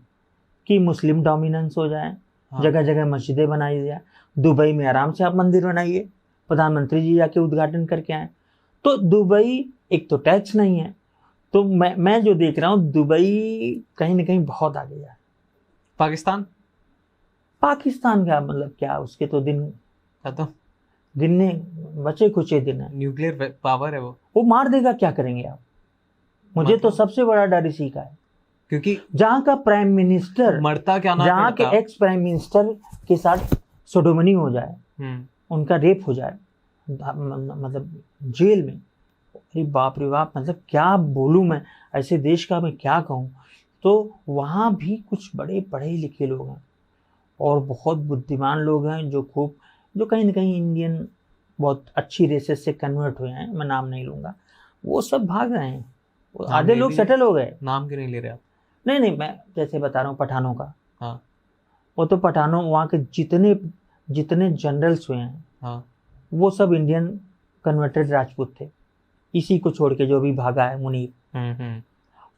कि मुस्लिम डोमिनेंस हो जाए, जगह जगह मस्जिदें बनाई जाए। दुबई में आराम से आप मंदिर बनाइए, प्रधानमंत्री जी जाके उद्घाटन करके आए। तो दुबई, एक तो टैक्स नहीं है, तो मैं जो देख रहा हूँ दुबई कहीं ना कहीं बहुत आगे जा रहा है। पाकिस्तान का मतलब क्या, उसके तो दिन
खत्म,
गिनने बचे कुचे दिन है।
न्यूक्लियर पावर है वो
मार देगा, क्या करेंगे आप? मुझे तो सबसे बड़ा डर इसी का है,
क्योंकि
जहाँ का प्राइम मिनिस्टर
मरता क्या ना,
जहाँ के एक्स प्राइम मिनिस्टर के साथ सोडोमनी हो जाए, उनका रेप हो जाए, मतलब जेल में, अरे बाप रे बाप, मतलब क्या बोलूँ मैं, ऐसे देश का मैं क्या कहूँ। तो वहाँ भी कुछ बड़े पढ़े लिखे लोग हैं और बहुत बुद्धिमान लोग हैं, जो कहीं ना कहीं इंडियन बहुत अच्छी रेसेस से कन्वर्ट हुए हैं, मैं नाम नहीं लूँगा, वो सब भाग रहे हैं, आधे लोग सेटल हो गए।
नाम क्यों नहीं ले रहे आप?
नहीं, मैं जैसे बता रहा हूँ पठानों का।
हाँ,
वो तो पठानों, वहाँ के जितने जनरल्स हुए हैं,
हाँ,
वो सब इंडियन कन्वर्टेड राजपूत थे, इसी को छोड़ के जो भी भागा है मुनीर।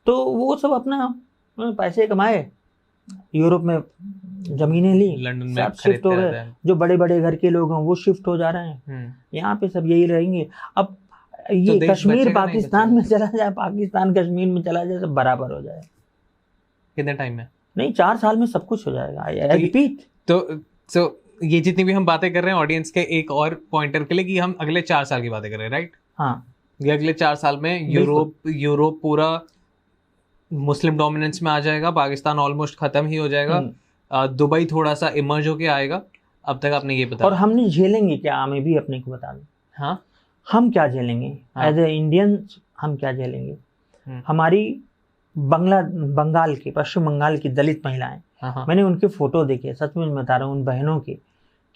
तो वो सब अपना पैसे कमाए, यूरोप में जमीनें ली,
लंदन में
शिफ्ट हो गए। जो बड़े बड़े घर के लोग हैं वो शिफ्ट हो जा रहे हैं, यहाँ पे सब यही रहेंगे। अब ये तो कश्मीर पाकिस्तान में चला जाए, पाकिस्तान कश्मीर में चला जाए, सब बराबर हो जाए।
कितने टाइम में? नहीं,
4 साल में सब कुछ हो जाएगा। I repeat.
तो ये जितनी भी हम बातें कर रहे हैं ऑडियंस के एक और पॉइंटर के लिए, कि हम अगले 4 साल की बातें कर रहे हैं, राइट?
हाँ,
ये अगले 4 साल में यूरोप पूरा मुस्लिम डोमिनेंस में आ जाएगा, पाकिस्तान ऑलमोस्ट खत्म ही हो जाएगा, दुबई थोड़ा सा इमर्ज होके आएगा। अब तक आपने ये बताया,
और हमने झेलेंगे क्या? हमें भी अपने को बता दें।
हाँ,
हम क्या झेलेंगे एज ए इंडियन, हम क्या झेलेंगे? हमारी बंगाल की, पश्चिम बंगाल की दलित महिलाएं, मैंने उनके फोटो देखे, सच में बता रहा हूँ, उन बहनों के,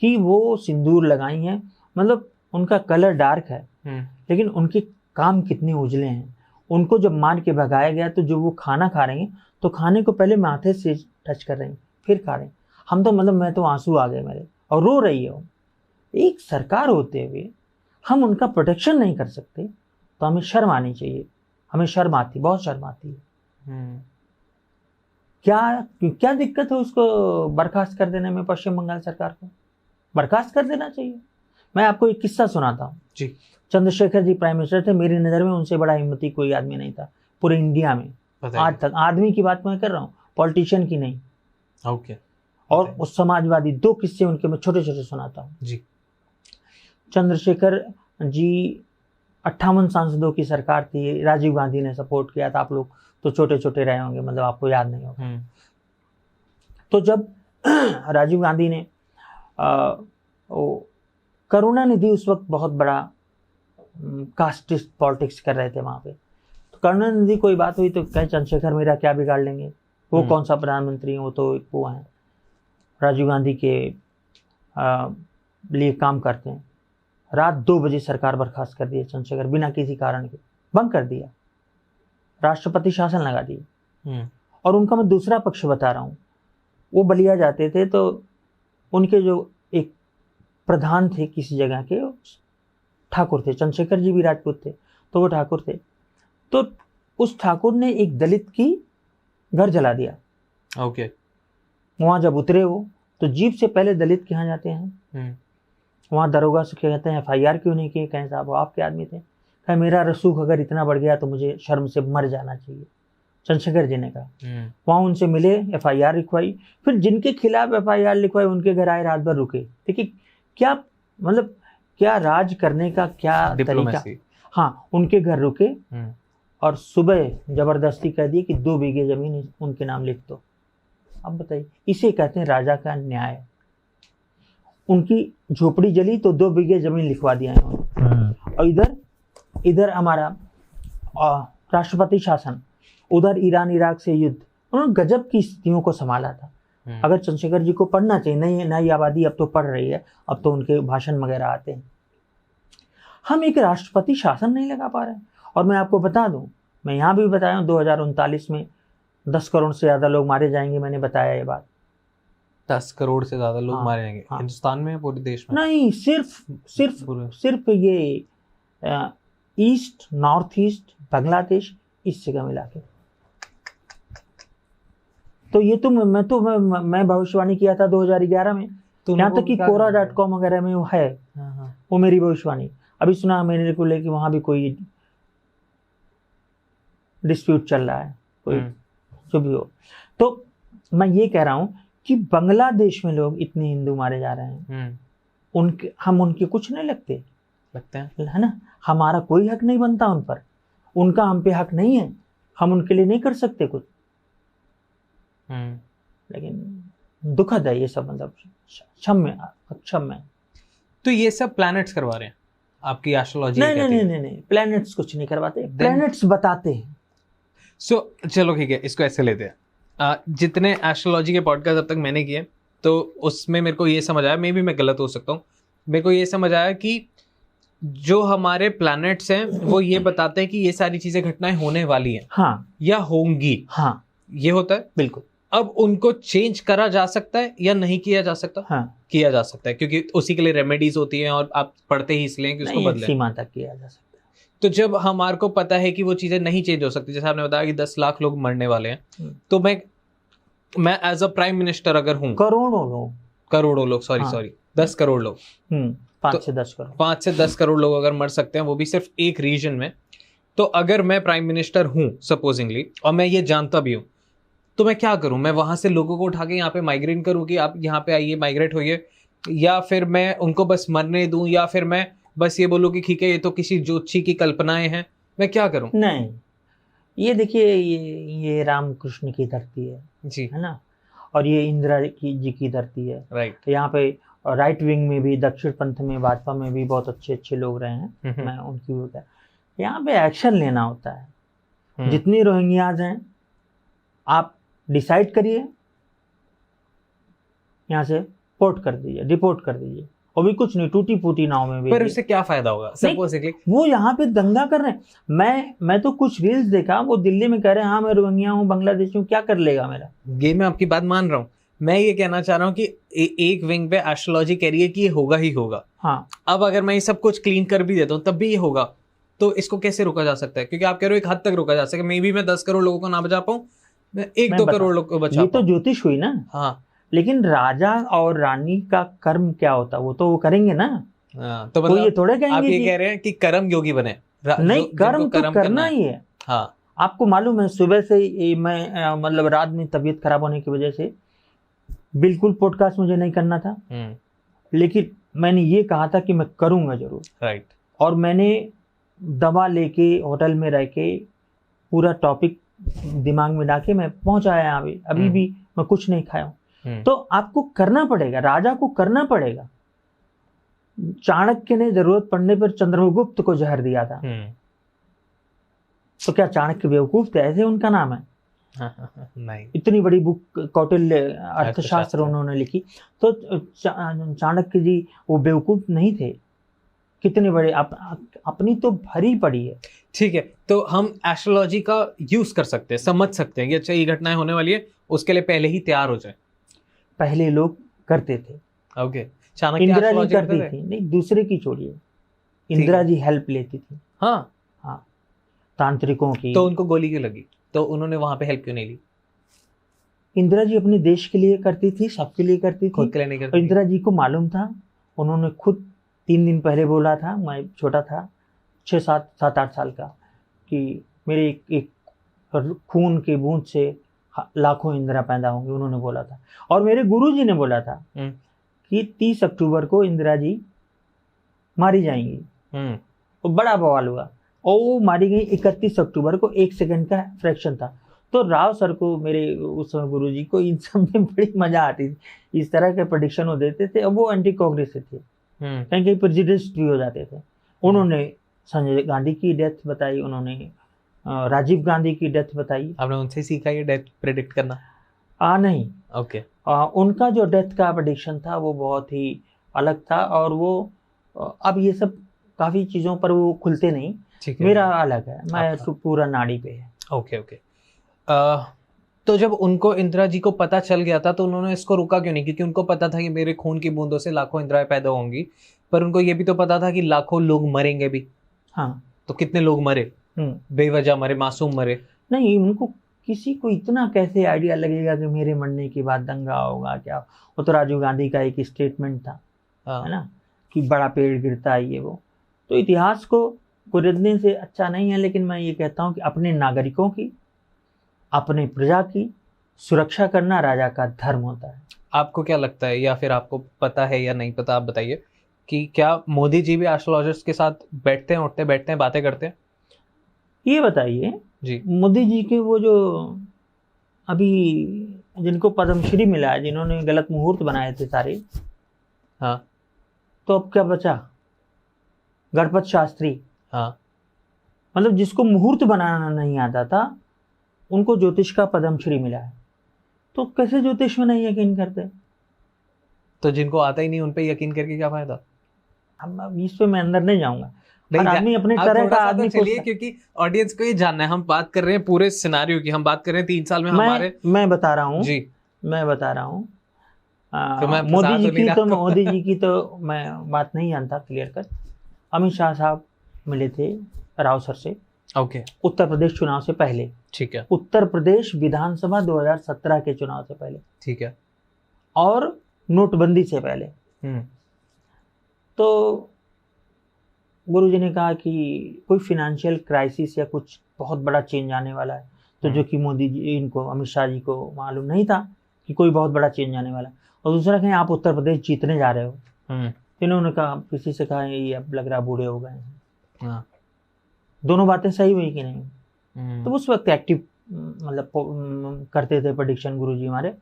कि वो सिंदूर लगाई हैं, मतलब उनका कलर डार्क है, लेकिन उनके काम कितने उजले हैं। उनको जब मार के भगाया गया, तो जो वो खाना खा रही हैं, तो खाने को पहले माथे से टच कर रही हैं, फिर खा रही हैं। हम तो मतलब, मैं तो आंसू आ गए मेरे, और रो रही है वो। एक सरकार होते हुए हम उनका प्रोटेक्शन नहीं कर सकते, तो हमें शर्म आनी चाहिए। हमें शर्म आती, बहुत शर्म आती है। क्या दिक्कत है उसको बर्खास्त कर देने में? पश्चिम बंगाल सरकार को बर्खास्त कर देना चाहिए। मैं आपको एक किस्सा सुनाता हूँ जी। चंद्रशेखर जी प्राइम मिनिस्टर थे, मेरी नज़र में उनसे बड़ा हिम्मती कोई आदमी नहीं था पूरे इंडिया में आज तक। आदमी की बात मैं कर रहा हूँ, पॉलिटिशियन की नहीं।
ओके।
और उस समाजवादी, 2 किस्से उनके मैं छोटे छोटे सुनाता हूँ जी। चंद्रशेखर जी 58 सांसदों की सरकार थी, राजीव गांधी ने सपोर्ट किया था। आप लोग तो छोटे छोटे रहे होंगे, मतलब आपको याद नहीं होगा। तो जब राजीव गांधी ने करुणानिधि उस वक्त बहुत बड़ा कास्टिस्ट पॉलिटिक्स कर रहे थे वहाँ पे, तो करुणानिधि कोई बात हुई तो कहे चंद्रशेखर मेरा क्या बिगाड़ लेंगे, वो कौन सा प्रधानमंत्री है, वो तो वो हैं राजीव गांधी के लिए काम करते हैं। रात 2 बजे सरकार बर्खास्त कर दी चंद्रशेखर, बिना किसी कारण के बंद कर दिया, राष्ट्रपति शासन लगा दिए। और उनका मैं दूसरा पक्ष बता रहा हूँ, वो बलिया जाते थे, तो उनके जो एक प्रधान थे किसी जगह के, ठाकुर थे, चंद्रशेखर जी भी राजपूत थे, तो वो ठाकुर थे। तो उस ठाकुर ने एक दलित की घर जला दिया।
ओके।
वहाँ जब उतरे वो, तो जीप से पहले दलित के यहाँ जाते हैं। वहाँ दरोगा से कहते हैं FIR क्यों नहीं किए? कहें साहब वो आपके आदमी थे। कहा मेरा रसूख अगर इतना बढ़ गया तो मुझे शर्म से मर जाना चाहिए, चंद्रशेखर जी ने कहा। वहाँ उनसे मिले, FIR लिखवाई, फिर जिनके खिलाफ FIR लिखवाई उनके घर आए, रात भर रुके। देखिए क्या मतलब क्या राज करने का क्या तरीका। हाँ, उनके घर रुके और सुबह जबरदस्ती कह दिए कि 2 बीघे जमीन उनके नाम लिख दो। अब बताइए, इसे कहते हैं राजा का न्याय। उनकी झोपड़ी जली तो 2 बीघे जमीन लिखवा दिया इन्होंने। और इधर हमारा राष्ट्रपति शासन, उधर ईरान इराक से युद्ध, उन्होंने गजब की स्थितियों को संभाला था। अगर चंद्रशेखर जी को पढ़ना चाहिए, नई आबादी अब तो पढ़ रही है, अब तो उनके भाषण वगैरह आते हैं। हम एक राष्ट्रपति शासन नहीं लगा पा रहे हैं। और मैं आपको बता दूं, मैं यहाँ भी बताया हूँ, 2039 में 10 करोड़ से ज़्यादा लोग मारे जाएंगे, मैंने बताया ये बात।
10 करोड़ से ज़्यादा लोग मारे जाएंगे।
हाँ।
हिंदुस्तान में, पूरे देश में?
नहीं, सिर्फ ये ईस्ट, नॉर्थ ईस्ट, बांग्लादेश, इस जगह मिला के। तो ये मैं भविष्यवाणी किया था 2011 में, यहाँ तक कि Quora.com वगैरह में वो है। वो मेरी भविष्यवाणी। अभी सुना मेरे को लेके वहाँ भी कोई डिस्प्यूट चल रहा है, कोई जो भी हो। तो मैं ये कह रहा हूँ कि बांग्लादेश में लोग इतने हिंदू मारे जा रहे हैं, हम उनके कुछ नहीं लगते हैं, है ना। हमारा कोई हक नहीं बनता उन पर, उनका हम पे हक नहीं है, हम उनके लिए नहीं कर सकते कुछ। लेकिन दुखद है ये सब, मतलब अक्षम्य है।
तो ये सब प्लैनेट्स करवा रहे हैं आपकी एस्ट्रोलॉजी?
नहीं, प्लैनेट्स कुछ नहीं करवाते, प्लैनेट्स बताते हैं।
चलो ठीक है, इसको ऐसे लेते हैं। जितने एस्ट्रोलॉजी के पॉडकास्ट अब तक मैंने किए, तो उसमें मेरे को ये समझ आया, मे भी मैं गलत हो सकता हूँ, मेरे को ये समझ आया कि जो हमारे प्लैनेट्स हैं वो ये बताते हैं कि ये सारी चीजें, घटनाएं होने वाली हैं,
हाँ,
या होंगी।
हाँ,
ये होता है
बिल्कुल।
अब उनको चेंज करा जा सकता है या नहीं किया जा सकता?
हाँ,
किया जा सकता है, क्योंकि उसी के लिए रेमेडीज होती हैं और आप पढ़ते ही इसलिए कि उसको बदले।
सीमा तक किया जा सकता है।
तो जब हमारे को पता है कि वो चीजें नहीं चेंज हो सकती, जैसे आपने बताया कि 10 लाख लोग मरने वाले हैं, तो मैं एज अ प्राइम मिनिस्टर अगर हूँ, करोड़ों लोग, सॉरी 10 करोड़ लोग,
5 से 10 करोड़,
5 से 10 करोड़ लोग अगर मर सकते हैं, वो भी सिर्फ एक रीजन में। तो अगर मैं प्राइम मिनिस्टर हूँ सपोजिंगली, और मैं ये जानता भी हूँ, तो मैं क्या करूं? मैं वहां से लोगों को उठा के यहाँ पे माइग्रेट करूं कि आप यहाँ पे आइए, माइग्रेट होइए, या फिर मैं उनको बस मरने दूं, या फिर मैं बस ये बोलूं कि ठीक है ये तो किसी ज्योतिषी की कल्पनाएं हैं? मैं क्या करूं?
नहीं, ये देखिए, ये रामकृष्ण की धरती है जी, है ना, और ये इंदिरा जी की धरती है, राइट। तो यहाँ पे राइट विंग में भी, दक्षिण पंथ में, भाजपा में भी बहुत अच्छे लोग रहे हैं, मैं उनकी भी होता है। यहाँ पे एक्शन लेना होता है। जितनी रोहिंग्याज हैं, आप डिसाइड करिए, यहाँ से रिपोर्ट कर दीजिए, और भी कुछ नहीं, टूटी फूटी नाव में भी।
पर उससे क्या फायदा होगा? सपोजिटली
वो यहाँ पे दंगा कर रहे हैं। मैं तो कुछ रील्स देखा, वो दिल्ली में कह रहे हैं हाँ मैं रोहिंग्या हूँ, बांग्लादेशी हूँ, क्या कर लेगा मेरा?
ये मैं आपकी बात मान रहा हूँ। मैं ये कहना चाह रहा हूँ कि एक विंग पे एस्ट्रोलॉजी कह रही है कि ये होगा ही होगा। हाँ, अब अगर मैं ये सब कुछ क्लीन कर भी देता हूँ तब भी ये होगा, तो इसको कैसे रोका जा सकता है? क्योंकि आप कह रहे हो एक हद तक रोका जा सकता है। मे बी मैं 10 करोड़ लोगों को ना बचा पाऊँ, मैं 1-2 करोड़ लोग को बचा।
ये तो ज्योतिष हुई ना।
हाँ,
लेकिन राजा और रानी का कर्म क्या होता है, वो तो वो करेंगे ना।
हाँ, तो मतलब
ये थोड़े कहेंगे,
आप ये कह रहे हैं कि कर्म योगी बने?
नहीं, कर्म तो करना ही है।
हाँ,
आपको मालूम है, सुबह से मैं मतलब रात में तबीयत खराब होने की वजह से बिल्कुल पॉडकास्ट मुझे नहीं करना था, लेकिन मैंने ये कहा था कि मैं करूंगा जरूर, राइट। और मैंने दवा लेके होटल में रह के पूरा टॉपिक दिमाग में डाल के मैं पहुंचाया यहाँ अभी भी मैं कुछ नहीं खाया हूँ। तो आपको करना पड़ेगा, राजा को करना पड़ेगा। चाणक्य ने जरूरत पड़ने पर चंद्रगुप्त को जहर दिया था, तो क्या चाणक्य बेवकूफ थे? ऐसे उनका नाम है। नहीं, इतनी बड़ी बुक कौटिल्य अर्थशास्त्र उन्होंने लिखी, तो चाणक्य जी वो बेवकूफ नहीं थे। कितने बड़े अपनी तो भरी पड़ी है।
ठीक है, तो हम एस्ट्रोलॉजी का यूज कर सकते हैं, समझ सकते हैं कि अच्छा ये घटनाएं होने वाली है, उसके लिए पहले ही तैयार हो जाए।
पहले लोग करते थे।
ओके,
इंदिरा जी करती थी, नहीं दूसरे की छोड़िए, इंदिरा जी हेल्प लेती थी।
हाँ
हाँ, तांत्रिकों की।
तो उनको गोली क्यों लगी? तो उन्होंने वहां पे हेल्प क्यों नहीं ली?
इंदिरा जी अपने देश के लिए करती थी, सबके लिए करती थी,
खुद के लिए नहीं करती।
इंदिरा जी को मालूम था, उन्होंने खुद 3 दिन पहले बोला था, मैं छोटा था 6-7-8 साल का, कि मेरे एक खून के बूंद से लाखों इंदिरा पैदा होंगी, उन्होंने बोला था। और मेरे गुरुजी ने बोला था कि 30 अक्टूबर को इंदिरा जी मारी जाएंगी। तो बड़ा बवाल हुआ, और वो मारी गई 31 अक्टूबर को, 1 सेकंड का फ्रैक्शन था। तो राव सर को, मेरे उस समय गुरुजी को, इन सब में बड़ी मजा आती थी, इस तरह के प्रेडिक्शन वो देते थे। और वो एंटी कांग्रेस थे, कहीं कहीं प्रेजिडेंस भी हो जाते थे। उन्होंने संजय गांधी की डेथ बताई, उन्होंने राजीव गांधी की डेथ बताई।
आपने उनसे सीखा ये डेथ प्रेडिक्ट करना?
नहीं,
ओके।
उनका जो डेथ का प्रेडिक्शन था वो बहुत ही अलग था, और वो अब ये सब काफ़ी चीज़ों पर वो खुलते नहीं, मेरा अलग है, मैं तो पूरा नाड़ी पे है।
Okay okay. तो जब उनको इंदिरा जी को पता चल गया था तो उन्होंने इसको रुका क्यों नहीं? क्योंकि उनको पता था कि मेरे खून की बूंदों से लाखों इंदिराएं पैदा होंगी, पर उनको ये भी तो पता था कि लाखों लोग मरेंगे भी।
हाँ,
तो कितने लोग मरे, बेवजह मरे, मासूम मरे?
नहीं, उनको किसी को इतना कैसे आइडिया लगेगा कि मेरे मरने के बाद दंगा होगा क्या? वो तो राजीव गांधी का एक स्टेटमेंट था, है ना, कि बड़ा पेड़ गिरता है, ये वो। तो इतिहास को कुरेदने से अच्छा नहीं है, लेकिन मैं ये कहता हूँ कि अपने नागरिकों की, अपने प्रजा की सुरक्षा करना राजा का धर्म होता है।
आपको क्या लगता है, या फिर आपको पता है या नहीं पता, आप बताइए कि क्या मोदी जी भी एस्ट्रोलॉजर्स के साथ बैठते हैं, उठते बैठते हैं, बातें करते हैं?
ये बताइए
जी,
मोदी जी के वो जो अभी जिनको पद्मश्री मिला है, जिन्होंने गलत मुहूर्त बनाए थे सारे,
हाँ,
तो अब क्या बचा? गणपत शास्त्री,
हाँ,
मतलब जिसको मुहूर्त बनाना नहीं आता था, उनको ज्योतिष का पद्मश्री मिला है। तो कैसे ज्योतिष में नहीं यकीन करते?
तो जिनको आता ही नहीं उन पे यकीन करके क्या फायदा?
अब इस पे मैं अंदर नहीं जाऊंगा, हर आदमी अपने तरह का आदमी
चलिए, क्योंकि ऑडियंस को ये जानना है, हम बात कर रहे हैं पूरे सिनेरियो की, हम बात कर रहे हैं 3 साल में हमारे।
मैं बता रहा हूँ
जी,
मैं बता रहा हूँ,
तो
मोदी जी की तो मैं बात नहीं जानता क्लियर कर। अमित शाह साहब मिले थे राव सर से,
ओके,
उत्तर प्रदेश चुनाव से पहले,
ठीक है,
उत्तर प्रदेश विधानसभा 2017 के चुनाव से पहले,
ठीक है,
और नोटबंदी से पहले। तो गुरुजी ने कहा कि कोई फिनेंशियल क्राइसिस या कुछ बहुत बड़ा चेंज आने वाला है, तो जो कि मोदी जी, इनको, अमित शाह जी को मालूम नहीं था कि कोई बहुत बड़ा चेंज आने वाला है। और दूसरा कहें, आप उत्तर प्रदेश जीतने जा रहे हो। इन्होंने कहा, किसी से कहा ये अब लग रहा बूढ़े हो गए हैं। दोनों बातें सही हुई कि नहीं? तो उस वक्त एक्टिव मतलब करते थे प्रेडिक्शन गुरुजी हमारे,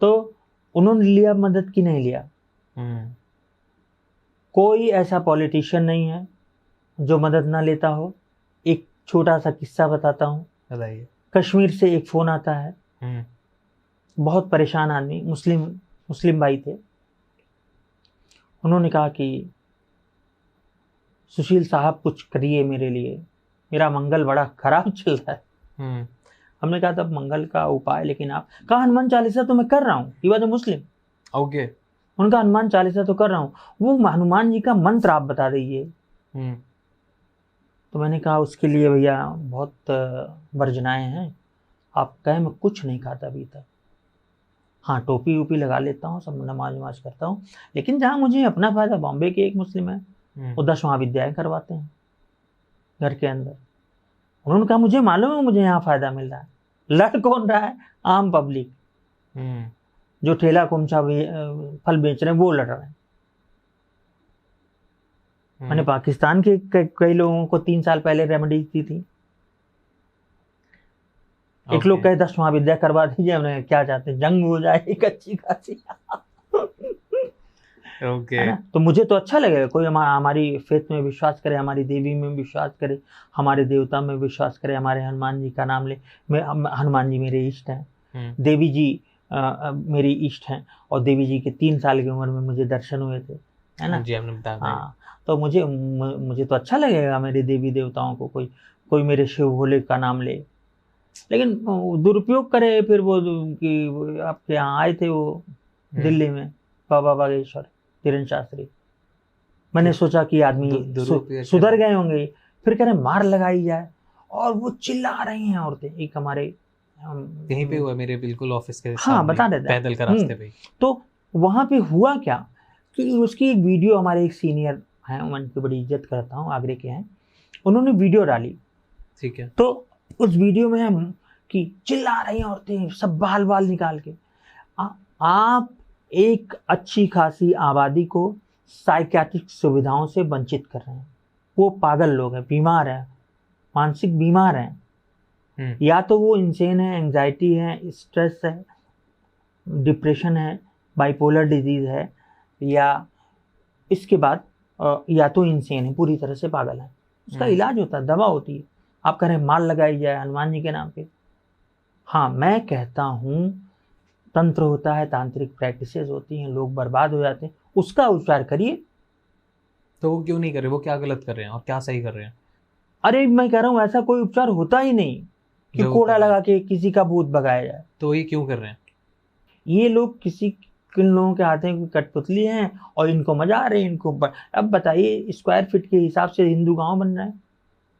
तो उन्होंने लिया मदद की नहीं लिया? कोई ऐसा पॉलिटिशियन नहीं है जो मदद ना लेता हो। एक छोटा सा किस्सा बताता हूँ,
बताइए।
कश्मीर से एक फोन आता है, बहुत परेशान आदमी, मुस्लिम भाई थे। उन्होंने कहा कि सुशील साहब कुछ करिए मेरे लिए, मेरा मंगल बड़ा खराब चल रहा है। हमने कहा तब मंगल का उपाय, लेकिन आप कहा हनुमान चालीसा तो मैं कर रहा हूँ, ये बात है मुस्लिम।
ओके,
उनका हनुमान चालीसा तो कर रहा हूँ, वो हनुमान जी का मंत्र आप बता दीजिए। तो मैंने कहा उसके लिए भैया बहुत वर्जनाएं हैं, आप कहें मैं कुछ नहीं खाता अभी तक। हाँ, टोपी वोपी लगा लेता हूँ, सब नमाज वमाज करता हूँ, लेकिन जहाँ मुझे अपना फायदा, बॉम्बे के एक मुस्लिम है, वो 10 महाविद्यालय करवाते हैं घर के अंदर। उन्होंने कहा मुझे मालूम है मुझे यहाँ फायदा मिल रहा है। लड़ कौन रहा है? आम पब्लिक, जो ठेला कुमचा फल बेच रहे हैं, वो लड़ रहे हैं। मैंने पाकिस्तान के कई लोगों को 3 साल पहले रेमेडी दी थी। एक लोग कहे 10 महाविद्या करवा दीजिए, हमने क्या चाहते हैं, जंग हो जाए एक अच्छी खासी।
ओके,
तो मुझे तो अच्छा लगेगा कोई हमारी फेथ में विश्वास करे, हमारी देवी में विश्वास करे, हमारे देवता में विश्वास करे, हमारे हनुमान जी का नाम ले। हनुमान जी मेरे इष्ट हैं, देवी जी मेरी इष्ट हैं, और देवी जी के 3 साल की उम्र में मुझे दर्शन हुए थे, है ना
जी, हमने बताया।
हाँ, तो मुझे तो अच्छा लगेगा मेरे देवी देवताओं को कोई मेरे शिव भोले का नाम ले, लेकिन दुरुपयोग करे फिर वो कि आपके यहाँ आए थे वो दिल्ली में बाबा बागेश्वर धीरेन्द्र शास्त्री। मैंने सोचा कि आदमी सुधर गए होंगे, फिर कह रहे मार लगाई जाए, और वो चिल्ला रही हैं औरतें। एक हमारे
यहीं पे हुआ मेरे बिल्कुल ऑफिस के,
हाँ बता देते,
पैदल का रास्ते पे।
तो वहाँ पे हुआ क्या कि उसकी एक वीडियो, हमारे एक सीनियर हैं, उनकी बड़ी इज्जत करता हूँ, आगरे के हैं, उन्होंने वीडियो डाली,
ठीक है,
तो उस वीडियो में हम कि चिल्ला रही हैं औरतें सब बाल बाल निकाल के। आप एक अच्छी खासी आबादी को साइकियाट्रिक सुविधाओं से वंचित कर रहे हैं। वो पागल लोग हैं, बीमार हैं, मानसिक बीमार हैं, या तो वो इंसेन है, एंजाइटी है, स्ट्रेस है, डिप्रेशन है, बाइपोलर डिजीज है, या इसके बाद या तो इंसेन है, पूरी तरह से पागल है। उसका इलाज होता है, दवा होती है। आप कह रहे हैं माल लगाई जाए हनुमान जी के नाम पे। हाँ, मैं कहता हूँ तंत्र होता है, तांत्रिक प्रैक्टिसेस होती हैं, लोग बर्बाद हो जाते हैं, उसका उपचार करिए।
तो वो क्यों नहीं कर रहे? वो क्या गलत कर रहे हैं और क्या सही कर रहे हैं?
अरे मैं कह रहा हूँ ऐसा कोई उपचार होता ही नहीं कि कोड़ा लगा के किसी का भूत भगाया जाए।
तो ये क्यों कर रहे हैं?
ये लोग किन लोगों के हाथ में कठपुतली हैं और इनको मजा आ रही है इनको। अब बताइए, स्क्वायर फीट के हिसाब से हिंदू गांव बन रहा है।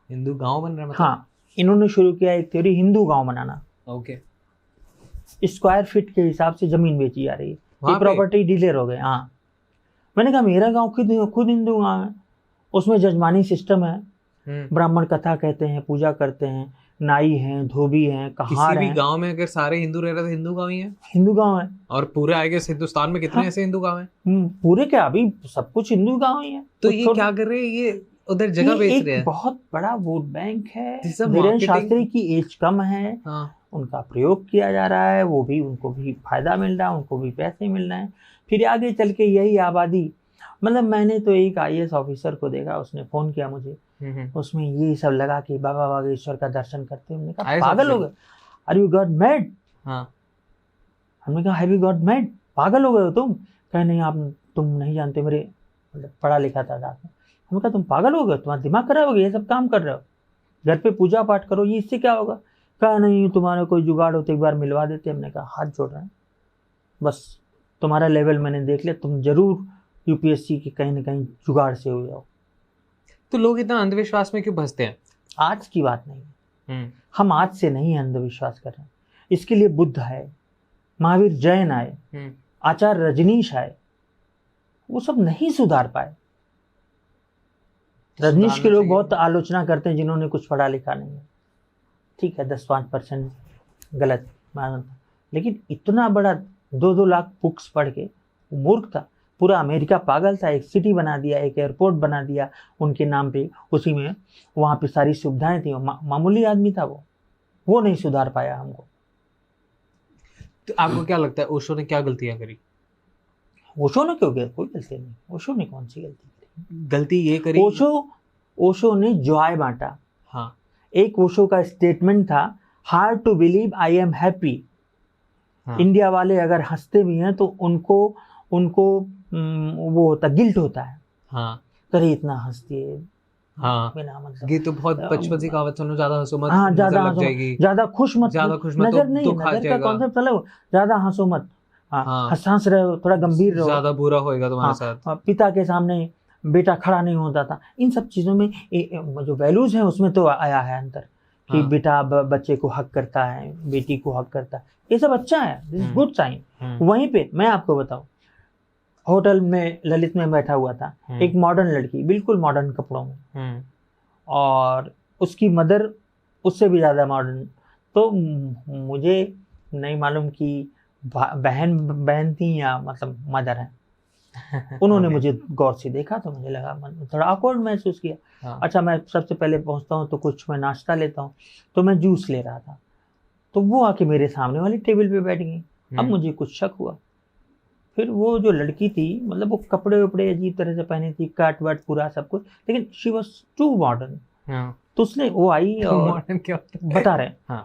हिंदू गांव बन रहा है मतलब?
हाँ, इन्होंने शुरू किया एक थ्योरी, हिंदू गांव बनाना।
ओके,
स्क्वायर फीट के हिसाब से जमीन बेची जा रही है, प्रॉपर्टी डीलर हो गए। हाँ, मैंने कहा मेरा गांव खुद हिंदू गांव है, उसमें जजमानी सिस्टम है, ब्राह्मण कथा कहते हैं, पूजा करते हैं, नाई हैं, धोबी हैं, कहार हैं।
किसी भी गांव में अगर सारे हिंदू रह रहे तो हिंदू गांव ही है।
हिंदू गांव है।
और पूरे आगे हिंदुस्तान में कितने ऐसे हिंदू गांव हैं?
पूरे क्या, अभी सब कुछ हिंदू गांव ही है।
तो ये क्या कर रहे हैं? ये उधर जगह बेच रहे हैं।
बहुत बड़ा वोट बैंक है। धीरेन्द्र शास्त्री की एज कम है, उनका प्रयोग किया जा रहा है, वो भी, उनको भी फायदा मिल रहा है, उनको भी पैसे मिल रहे हैं। फिर आगे चल के यही आबादी, मतलब मैंने तो एक IAS ऑफिसर को देखा, उसने फोन किया मुझे, उसमें ये सब लगा के बाबा बागेश्वर का दर्शन करते हैं। हमने कहा पागल हो गए, आर यू गॉट मैड? हमने कहा हैव यू गॉट मैड, पागल हो गए हो तुम? कहे नहीं, आप तुम नहीं जानते, मेरे मतलब पढ़ा लिखा था साथ में। हमने कहा तुम पागल हो गए, तुम्हारा दिमाग खराब हो गया, ये सब काम कर रहे हो, घर पे पूजा पाठ करो, ये इससे क्या होगा? कहा नहीं, तुम्हारा कोई जुगाड़ होते एक बार मिलवा देते। हमने कहा हाथ जोड़ रहे हैं, बस तुम्हारा लेवल मैंने देख लिया, तुम जरूर UPSC के कहीं ना कहीं जुगाड़ से हो जाओ।
तो लोग इतना अंधविश्वास में क्यों फंसते हैं?
आज की बात नहीं है, हम आज से नहीं अंधविश्वास कर रहे हैं। इसके लिए बुद्ध आए, महावीर जैन आए, आचार्य रजनीश आए, वो सब नहीं सुधार पाए। रजनीश के लोग बहुत आलोचना करते हैं जिन्होंने कुछ पढ़ा लिखा नहीं है, ठीक है, 10-5% गलत मानता, लेकिन इतना बड़ा 2-2 लाख बुक्स पढ़ के मूर्ख था। पूरा अमेरिका पागल था, एक सिटी बना दिया, एक एयरपोर्ट बना दिया उनके नाम पे, उसी में वहाँ पे सारी सुविधाएं थी। मामूली आदमी था वो नहीं सुधार पाया हमको।
तो आपको क्या लगता है ओशो ने क्या गलतियां करी?
ओशो ने क्यों किया? कोई गलती नहीं, ओशो ने कौन सी गलती करी?
गलती ये करी,
ओशो ने जॉय बांटा।
हाँ, एक
ओशो का स्टेटमेंट था, hard to believe I am happy. India वाले अगर हंसते भी हैं तो उनको वो होता, गिल्ट होता है।
हाँ,
करे इतना हंसती है,
हाँ,
बिना मतलब।
ये तो बहुत बचपन से कहावत सुनो, ज्यादा हंसो मत,
हाँ,
नजर लग जाएगी,
ज्यादा खुश मत, नजर नहीं, नजर का कॉन्सेप्ट अलग, ज्यादा हंसो मत, हंस रहे हो, थोड़ा गंभीर रहो,
ज्यादा बुरा होएगा तुम्हारे साथ।
पिता के सामने बेटा खड़ा नहीं होता था। इन सब चीजों में जो वैल्यूज हैं उसमें तो आया है अंतर, कि बेटा बच्चे को हक करता है, बेटी को हक करता है, ये सब अच्छा है, दिस इज गुड साइन। वहीं पे मैं आपको बताऊं, होटल में ललित में बैठा हुआ था एक मॉडर्न लड़की, बिल्कुल मॉडर्न कपड़ों में, और उसकी मदर उससे भी ज़्यादा मॉडर्न। तो मुझे नहीं मालूम कि बहन थी या मतलब मदर है। उन्होंने मुझे गौर से देखा तो मुझे लगा, थोड़ा ऑकवर्ड महसूस किया। अच्छा, मैं सबसे पहले पहुंचता हूँ तो कुछ मैं नाश्ता लेता हूँ, तो मैं जूस ले रहा था, तो वो आके मेरे सामने वाली टेबल पे बैठ गई। अब मुझे कुछ शक हुआ। फिर वो जो लड़की थी, मतलब वो कपड़े वपड़े अजीब तरह से पहनी थी, कट वट पूरा सब कुछ, लेकिन शी वॉज टू मॉडर्न। तो उसने वो आई और बता रहे हैं,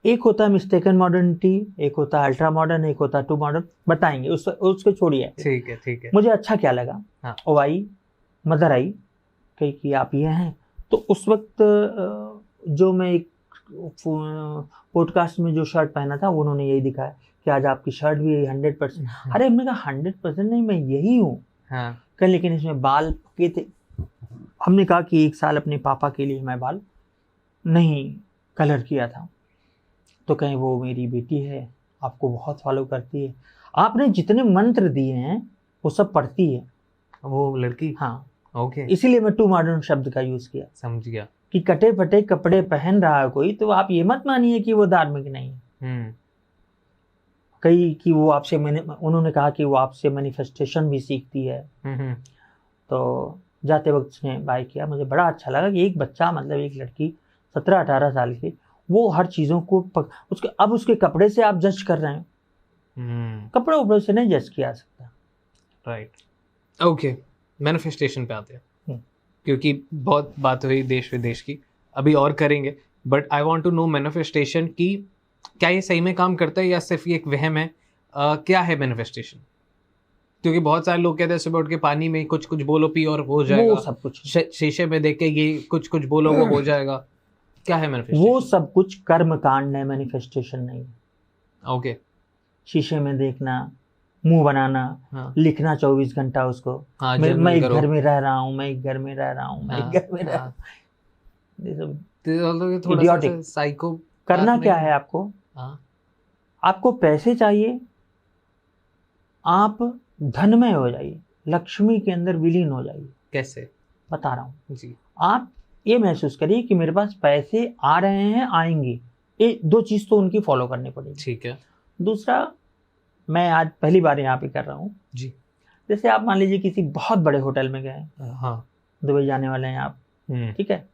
एक होता है मिस्टेकन मॉडर्निटी, एक होता है अल्ट्रा मॉडर्न, एक होता है टू मॉडर्न, बताएंगे उसको छोड़िए।
ठीक है, ठीक है।
मुझे अच्छा क्या लगा, वो आई, मदर आई, कही कि आप ये हैं। तो उस वक्त जो मैं एक पॉडकास्ट में जो शर्ट पहना था, उन्होंने यही दिखाया कि आज आपकी शर्ट भी 100%। अरे हमने कहा 100% नहीं, मैं यही हूँ। कल लेकिन इसमें बाल के थे। हमने कहा कि 1 साल अपने पापा के लिए मैं बाल नहीं कलर किया था। तो कहीं वो मेरी बेटी है, आपको बहुत फॉलो करती है, आपने जितने मंत्र दिए हैं वो सब पढ़ती है
वो लड़की।
हाँ,
ओके,
इसीलिए मैं टू मॉडर्न शब्द का यूज किया।
समझ गया।
कि कटे फटे कपड़े पहन रहा है कोई, तो आप ये मत मानिए कि वो धार्मिक नहीं है। कई कि वो आपसे उन्होंने कहा कि वो आपसे मैनिफेस्टेशन भी सीखती है। तो जाते वक्त उसने बाय किया, मुझे बड़ा अच्छा लगा कि एक बच्चा, मतलब एक लड़की 17-18 साल की, वो हर चीज़ों को अब उसके कपड़े से आप जज कर रहे हैं। कपड़े उपड़े से नहीं जज किया सकता।
राइट, ओके, मैनिफेस्टेशन पे आते हैं, क्योंकि बहुत बात हुई देश विदेश की, अभी और करेंगे, but I want to know manifestation की क्या ये सही में काम करता है या सिर्फ ये एक वहम है? क्या है मैनिफेस्टेशन? क्योंकि बहुत सारे लोग कहते हैं सुबह उठ के पानी में कुछ कुछ बोलो पी और हो जाएगा,
वो सब कुछ
शीशे में देख के ये कुछ कुछ बोलो वो हो जाएगा, क्या है मैनिफेस्टेशन?
वो सब कुछ कर्म कांड है, मैनिफेस्टेशन नहीं।
ओके,
शीशे में देखना, मुंह बनाना,
हाँ,
लिखना 24 घंटा उसको,
हाँ,
मैं एक घर में रह रहा हूँ, मैं एक घर में रह रहा हूँ, मैं एक घर में रह रहा हूँ, ये सब
थोड़ा सा साइको।
करना क्या है आपको?
हाँ,
आपको पैसे चाहिए, आप धनमय हो जाइए, लक्ष्मी के अंदर विलीन हो जाइए।
कैसे?
बता रहा हूँ
जी।
आप ये महसूस करिए कि मेरे पास पैसे आ रहे हैं, आएंगे, ये दो चीज़ तो उनकी फॉलो करनी पड़ेगी।
ठीक है।
दूसरा, मैं आज पहली बार यहाँ पे कर रहा हूँ
जी।
जैसे आप मान लीजिए किसी बहुत बड़े होटल में गए,
हाँ,
दुबई जाने वाले हैं आप, ठीक है,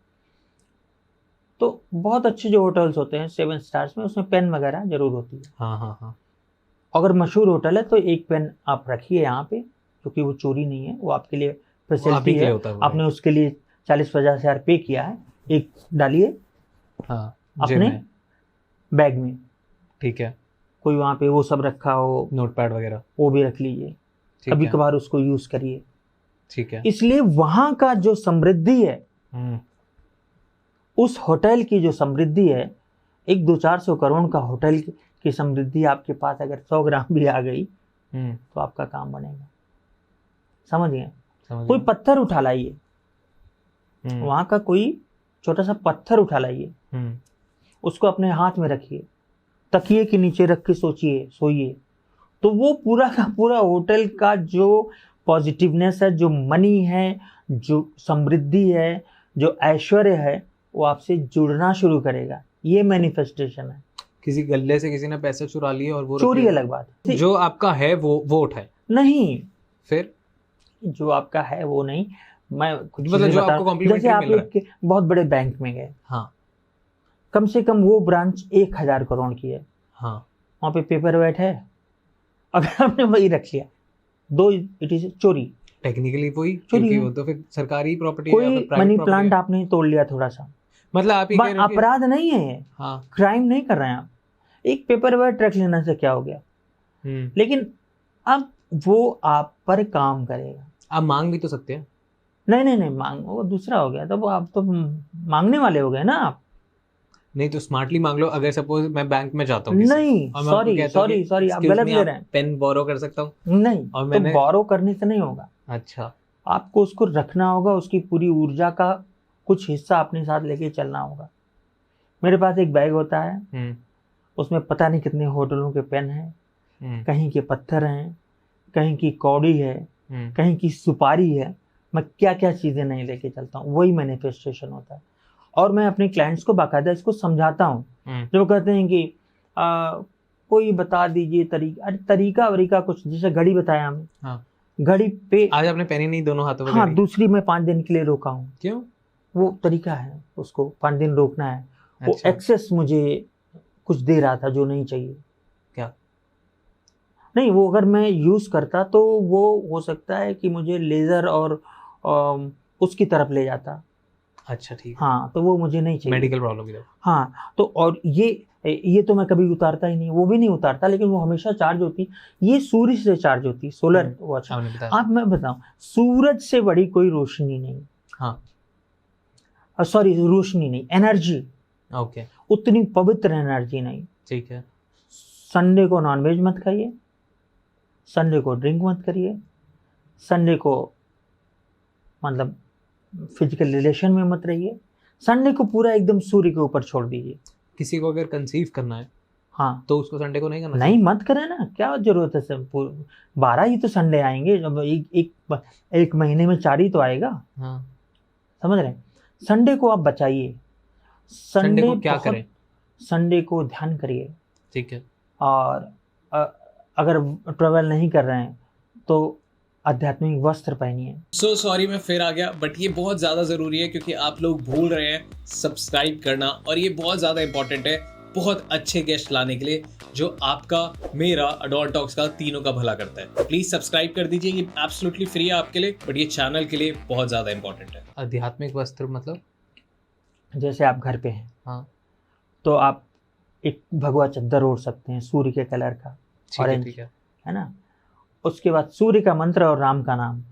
तो बहुत अच्छे जो होटल्स होते हैं 7 स्टार्स में, उसमें पेन वगैरह जरूर होती है।
हाँ, हाँ, हाँ।
अगर मशहूर होटल है तो एक पेन आप रखिए यहाँ पे, क्योंकि वो चोरी नहीं है, वो आपके लिए फैसिलिटी है, आपने उसके लिए 40-50 हज़ार पे किया है, एक डालिए अपने बैग में।
ठीक है।
कोई वहाँ पे वो सब रखा हो,
नोटपैड वगैरह,
वो भी रख लीजिए, कभी कभार उसको यूज करिए।
ठीक है।
इसलिए वहाँ का जो समृद्धि है, उस होटल की जो समृद्धि है, एक 200-400 करोड़ का होटल की समृद्धि आपके पास अगर 100 ग्राम भी आ गई तो आपका काम बनेगा। समझ गए? कोई पत्थर उठा लाइए, वहाँ का कोई छोटा सा पत्थर उठा लाइए, उसको अपने हाथ में रखिए, तकिए के नीचे रख के सोइए, तो वो पूरा का पूरा होटल का जो पॉजिटिवनेस है, जो मनी है, जो समृद्धि है, जो ऐश्वर्य है, वो आपसे जुड़ना शुरू करेगा। ये मैनिफेस्टेशन है।
किसी गल्ले से किसी ने पैसे चुरा लिए और वो
चोरी अलग बात है,
जो आपका है वो उठाए
नहीं,
फिर
जो आपका है वो नहीं, मैं कुछ
मतलब जो आपको कॉम्प्लीमेंट्री मिल रहा है।
एक बहुत बड़े बैंक में गए,
हाँ,
कम से कम वो ब्रांच 1000 करोड़ की है,
हाँ,
वहाँ पे पेपर वेट है, अगर आपने वही रख लिया, दो इट इज चोरी,
टेक्निकली वही
चोरी
क्योंकि वो तो फिर सरकारी प्रॉपर्टी है,
कोई मनी प्लांट आपने तोड़ लिया थोड़ा सा,
मतलब आप ये
अपराध नहीं है,
हाँ,
क्राइम नहीं कर रहे हैं आप, एक पेपर वेट रख लेने से क्या हो गया। लेकिन अब वो आप पर काम करेगा।
आप मांग भी तो सकते हैं।
नहीं मांग वो दूसरा हो गया, तो आप तो मांगने वाले हो गए ना आप।
नहीं तो स्मार्टली मांग लो। अगर सपोज मैं बैंक में जाता हूँ,
नहीं, सॉरी आप गलत ले रहे हैं।
पेन बोरो कर सकता हूँ?
नहीं, और तो बोरो करने से नहीं होगा।
अच्छा,
आपको उसको रखना होगा, उसकी पूरी ऊर्जा का कुछ हिस्सा अपने साथ लेके चलना होगा। मेरे पास एक बैग होता है, उसमें पता नहीं कितने होटलों के पेन हैं, कहीं के पत्थर हैं, कहीं की कौड़ी है, कहीं की सुपारी है, मैं क्या क्या चीजें नहीं लेके चलता हूँ। वही मैनिफेस्टेशन होता है। और मैं अपने क्लाइंट्स को बाकायदा इसको समझाता हूँ। जो कहते हैं कि कोई बता दीजिए तरीका वरीका कुछ, जैसे घड़ी बताया हमें,
हाँ,
घड़ी पे
आज आपने पहनी नहीं दोनों हाथों में?
हाँ, दूसरी मैं 5 दिन के लिए रोका हूँ।
क्यों?
वो तरीका है, उसको 5 दिन रोकना है।
अच्छा।
वो एक्सेस मुझे कुछ दे रहा था जो नहीं चाहिए।
क्या?
नहीं, वो अगर मैं यूज करता तो वो हो सकता है कि मुझे लेजर और उसकी तरफ ले जाता।
अच्छा, ठीक।
हाँ, तो वो मुझे नहीं चाहिए,
मेडिकल प्रॉब्लम की तरफ।
हाँ, तो और ये तो मैं कभी उतारता ही नहीं, वो भी नहीं उतारता, लेकिन वो हमेशा चार्ज होती। ये सूर्य से चार्ज होती, सोलर वॉच। आप मैं बताऊं, सूरज से बड़ी कोई रोशनी नहीं।
हाँ,
सॉरी, रोशनी नहीं, एनर्जी।
ओके,
उतनी पवित्र एनर्जी नहीं।
ठीक है।
संडे को नॉनवेज मत खाइए, संडे को ड्रिंक मत करिए, संडे को मतलब फिजिकल रिलेशन में मत रहिए, संडे को पूरा एकदम सूर्य के ऊपर छोड़ दीजिए।
किसी को अगर कंसीव करना है
हाँ,
तो उसको संडे को नहीं करना?
नहीं, मत करें ना, क्या जरूरत है? सब 12 ही तो संडे आएंगे, जब एक महीने में 4 ही तो आएगा।
हाँ,
समझ रहे हैं? संडे को आप बचाइए।
संडे को क्या करें?
संडे को ध्यान करिए।
ठीक है।
और अगर ट्रेवल नहीं कर रहे हैं तो आध्यात्मिक वस्त्र पहनिए।
सो सॉरी मैं फिर आ गया, बट ये बहुत ज़्यादा ज़रूरी है क्योंकि आप लोग भूल रहे हैं सब्सक्राइब करना, और ये बहुत ज़्यादा इंपॉर्टेंट है बहुत अच्छे गेस्ट लाने के लिए जो आपका, मेरा, अडॉल्ट टॉक्स का, तीनों का भला करता है। प्लीज सब्सक्राइब कर दीजिए, ये एब्सोल्युटली फ्री है आपके लिए, बट ये चैनल के लिए बहुत ज़्यादा इंपॉर्टेंट है।
आध्यात्मिक वस्त्र मतलब?
जैसे आप घर पे हैं,
हाँ,
तो आप एक भगवा चद्दर ओढ़ सकते हैं सूर्य के कलर का, ऑरेंज, है ना। उसके बाद सूर्य का मंत्र और राम का नाम।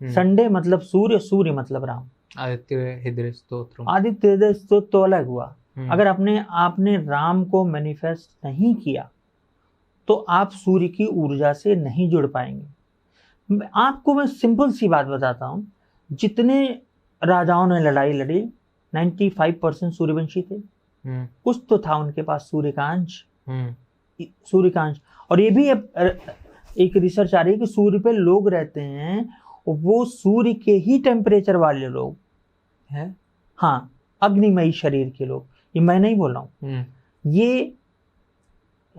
संडे मतलब सूर्य, सूर्य मतलब राम।
आदित्य हृदय स्तोत्र।
आदित्य हृदय स्तोत्र तो अलग हुआ। अगर आपने राम को मैनिफेस्ट नहीं किया तो आप सूर्य की ऊर्जा से नहीं जुड़ पाएंगे। आपको मैं सिंपल सी बात बताता हूं, जितने राजाओं ने लड़ाई लड़ी 95% सूर्यवंशी थे। कुछ तो था उनके पास सूर्य का अंश। और ये भी एक रिसर्च आ रही है कि सूर्य पे लोग रहते हैं, वो सूर्य के ही टेम्परेचर वाले लोग हैं। हाँ, अग्निमयी शरीर के लोग, ये मैं नहीं बोल रहा हूँ, ये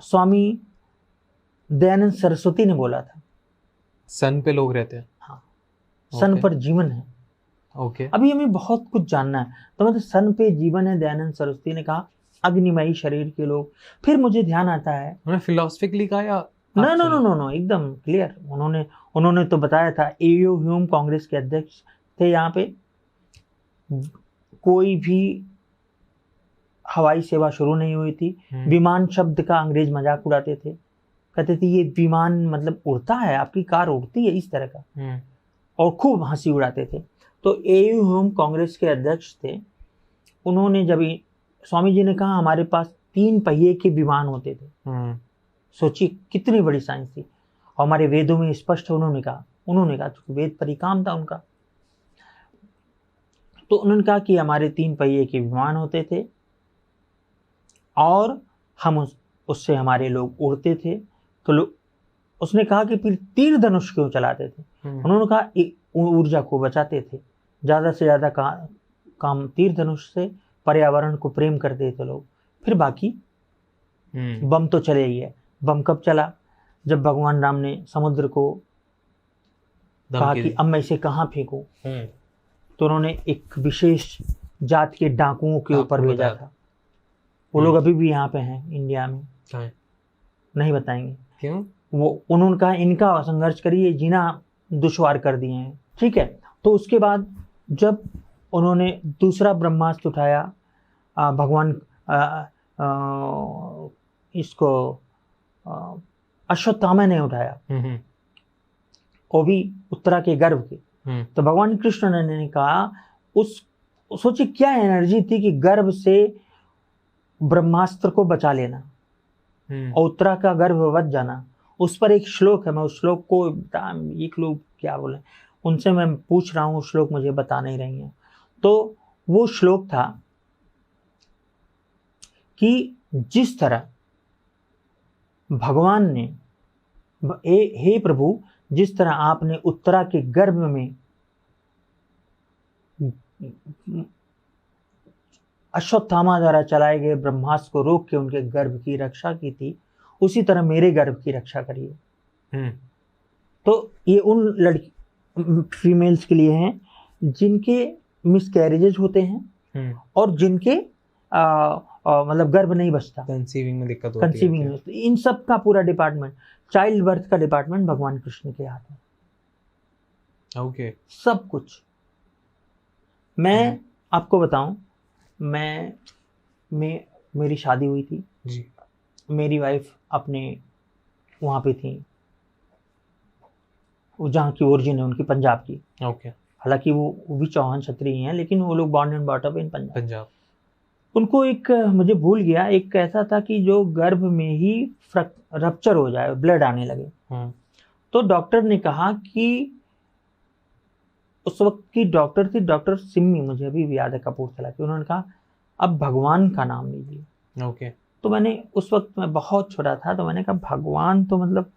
स्वामी दयानंद सरस्वती ने बोला था।
सन पे लोग रहते हैं।
हाँ, सन पर जीवन है।
ओके।
अभी हमें बहुत कुछ जानना है, तो मतलब सन पे जीवन है, दयानंद सरस्वती ने कहा, अग्निमयी शरीर के लोग। फिर मुझे ध्यान आता है,
उन्होंने फिलोसफिकली कहा या?
नो, एकदम क्लियर। उन्होंने तो बताया था, एयू ह्यूम कांग्रेस के अध्यक्ष थे। यहाँ पे कोई भी हवाई सेवा शुरू नहीं हुई थी। विमान शब्द का अंग्रेज मजाक उड़ाते थे, कहते थे ये विमान मतलब उड़ता है, आपकी कार उड़ती है, इस तरह का, और खूब हंसी उड़ाते थे। तो एयू ह्यूम कांग्रेस के अध्यक्ष थे। उन्होंने जब स्वामी जी ने कहा हमारे पास 3 पहिए के विमान होते थे, सोचिए कितनी बड़ी साइंस थी, और हमारे वेदों में स्पष्ट उन्होंने कहा क्योंकि वेद पर ही काम था उनका। तो उन्होंने कहा कि हमारे 3 पहिए के विमान होते थे और हम उससे हमारे लोग उड़ते थे। तो उसने कहा कि फिर तीर धनुष क्यों चलाते थे? उन्होंने कहा ऊर्जा को बचाते थे, ज़्यादा से ज़्यादा काम तीर धनुष से, पर्यावरण को प्रेम करते थे लोग। फिर बाकी बम तो चले ही है। बम कब चला? जब भगवान राम ने समुद्र को कहा कि अब मैं इसे कहाँ फेंकूं, तो उन्होंने एक विशेष जात के डाकुओं के ऊपर भेजा था। वो लोग अभी भी यहाँ पे हैं इंडिया में, नहीं बताएंगे
क्यों।
वो उन्होंने कहा इनका संघर्ष करिए, जीना दुश्वार कर दिए हैं। ठीक है, तो उसके बाद जब उन्होंने दूसरा ब्रह्मास्त्र उठाया, भगवान इसको अश्वत्थामा ने उठाया, वो भी उत्तरा के गर्भ के। तो भगवान कृष्ण ने कहा, सोचिए क्या एनर्जी थी कि गर्भ से ब्रह्मास्त्र को बचा लेना और उत्तरा का गर्भ बच जाना। उस पर एक श्लोक है, मैं उस श्लोक को, एक लोग क्या बोले, उनसे मैं पूछ रहा हूँ, श्लोक मुझे बता नहीं रही हैं। तो वो श्लोक था कि जिस तरह भगवान ने, हे प्रभु, जिस तरह आपने उत्तरा के गर्भ में अश्वत्थामा द्वारा चलाए गए ब्रह्मास्त्र को रोक के उनके गर्भ की रक्षा की थी, उसी तरह मेरे गर्भ की रक्षा करिए। तो ये उन फीमेल्स के लिए हैं जिनके मिसकैरेजेस होते हैं और जिनके मतलब गर्भ नहीं बचता,
कंसीविंग में दिक्कत होती है।
कंसीविंग में, इन सब का पूरा डिपार्टमेंट, चाइल्ड बर्थ का डिपार्टमेंट भगवान कृष्ण के हाथ में।
ओके,
सब कुछ। मैं आपको बताऊं, मेरी शादी हुई थी
जी।
मेरी वाइफ अपने वहाँ पे थी, वो जहाँ की ओरिजिन है उनकी, पंजाब की।
ओके।
हालांकि वो भी चौहान क्षत्रिय हैं, लेकिन वो लोग born and bought up in Punjab. उनको एक, मुझे भूल गया, एक ऐसा था कि जो गर्भ में ही रप्चर हो जाए, ब्लड आने लगे। तो डॉक्टर ने कहा कि, उस वक्त की डॉक्टर थी डॉक्टर सिम्मी, मुझे अभी भी याद है, कपूरथला की। उन्होंने कहा अब भगवान का नाम लीजिए।
ओके।
तो मैंने उस वक्त, मैं बहुत छोटा था, तो मैंने कहा भगवान तो मतलब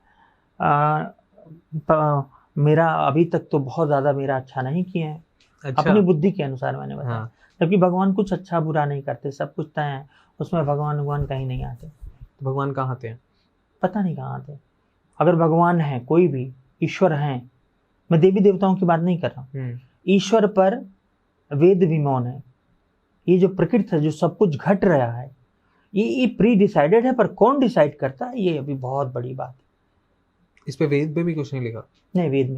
मेरा अभी तक तो बहुत ज़्यादा मेरा अच्छा नहीं किए हैं।
अच्छा।
अपनी बुद्धि के अनुसार मैंने बताया।
हाँ।
जबकि भगवान कुछ अच्छा बुरा नहीं करते, सब कुछ तय है, उसमें भगवान कहीं नहीं आते।
तो भगवान कहाँ आते हैं?
पता नहीं कहाँ आते। अगर भगवान है, कोई भी ईश्वर हैं, मैं देवी देवताओं की बात नहीं कर रहा हूँ, ईश्वर पर वेद भी मौन है। ये जो प्रकृति है, जो सब कुछ घट रहा है, ये प्री डिसाइडेड है, पर कौन डिसाइड करता है ये अभी बहुत बड़ी बात है।
इस पे वेद में भी कुछ नहीं लिखा?
नहीं, वेद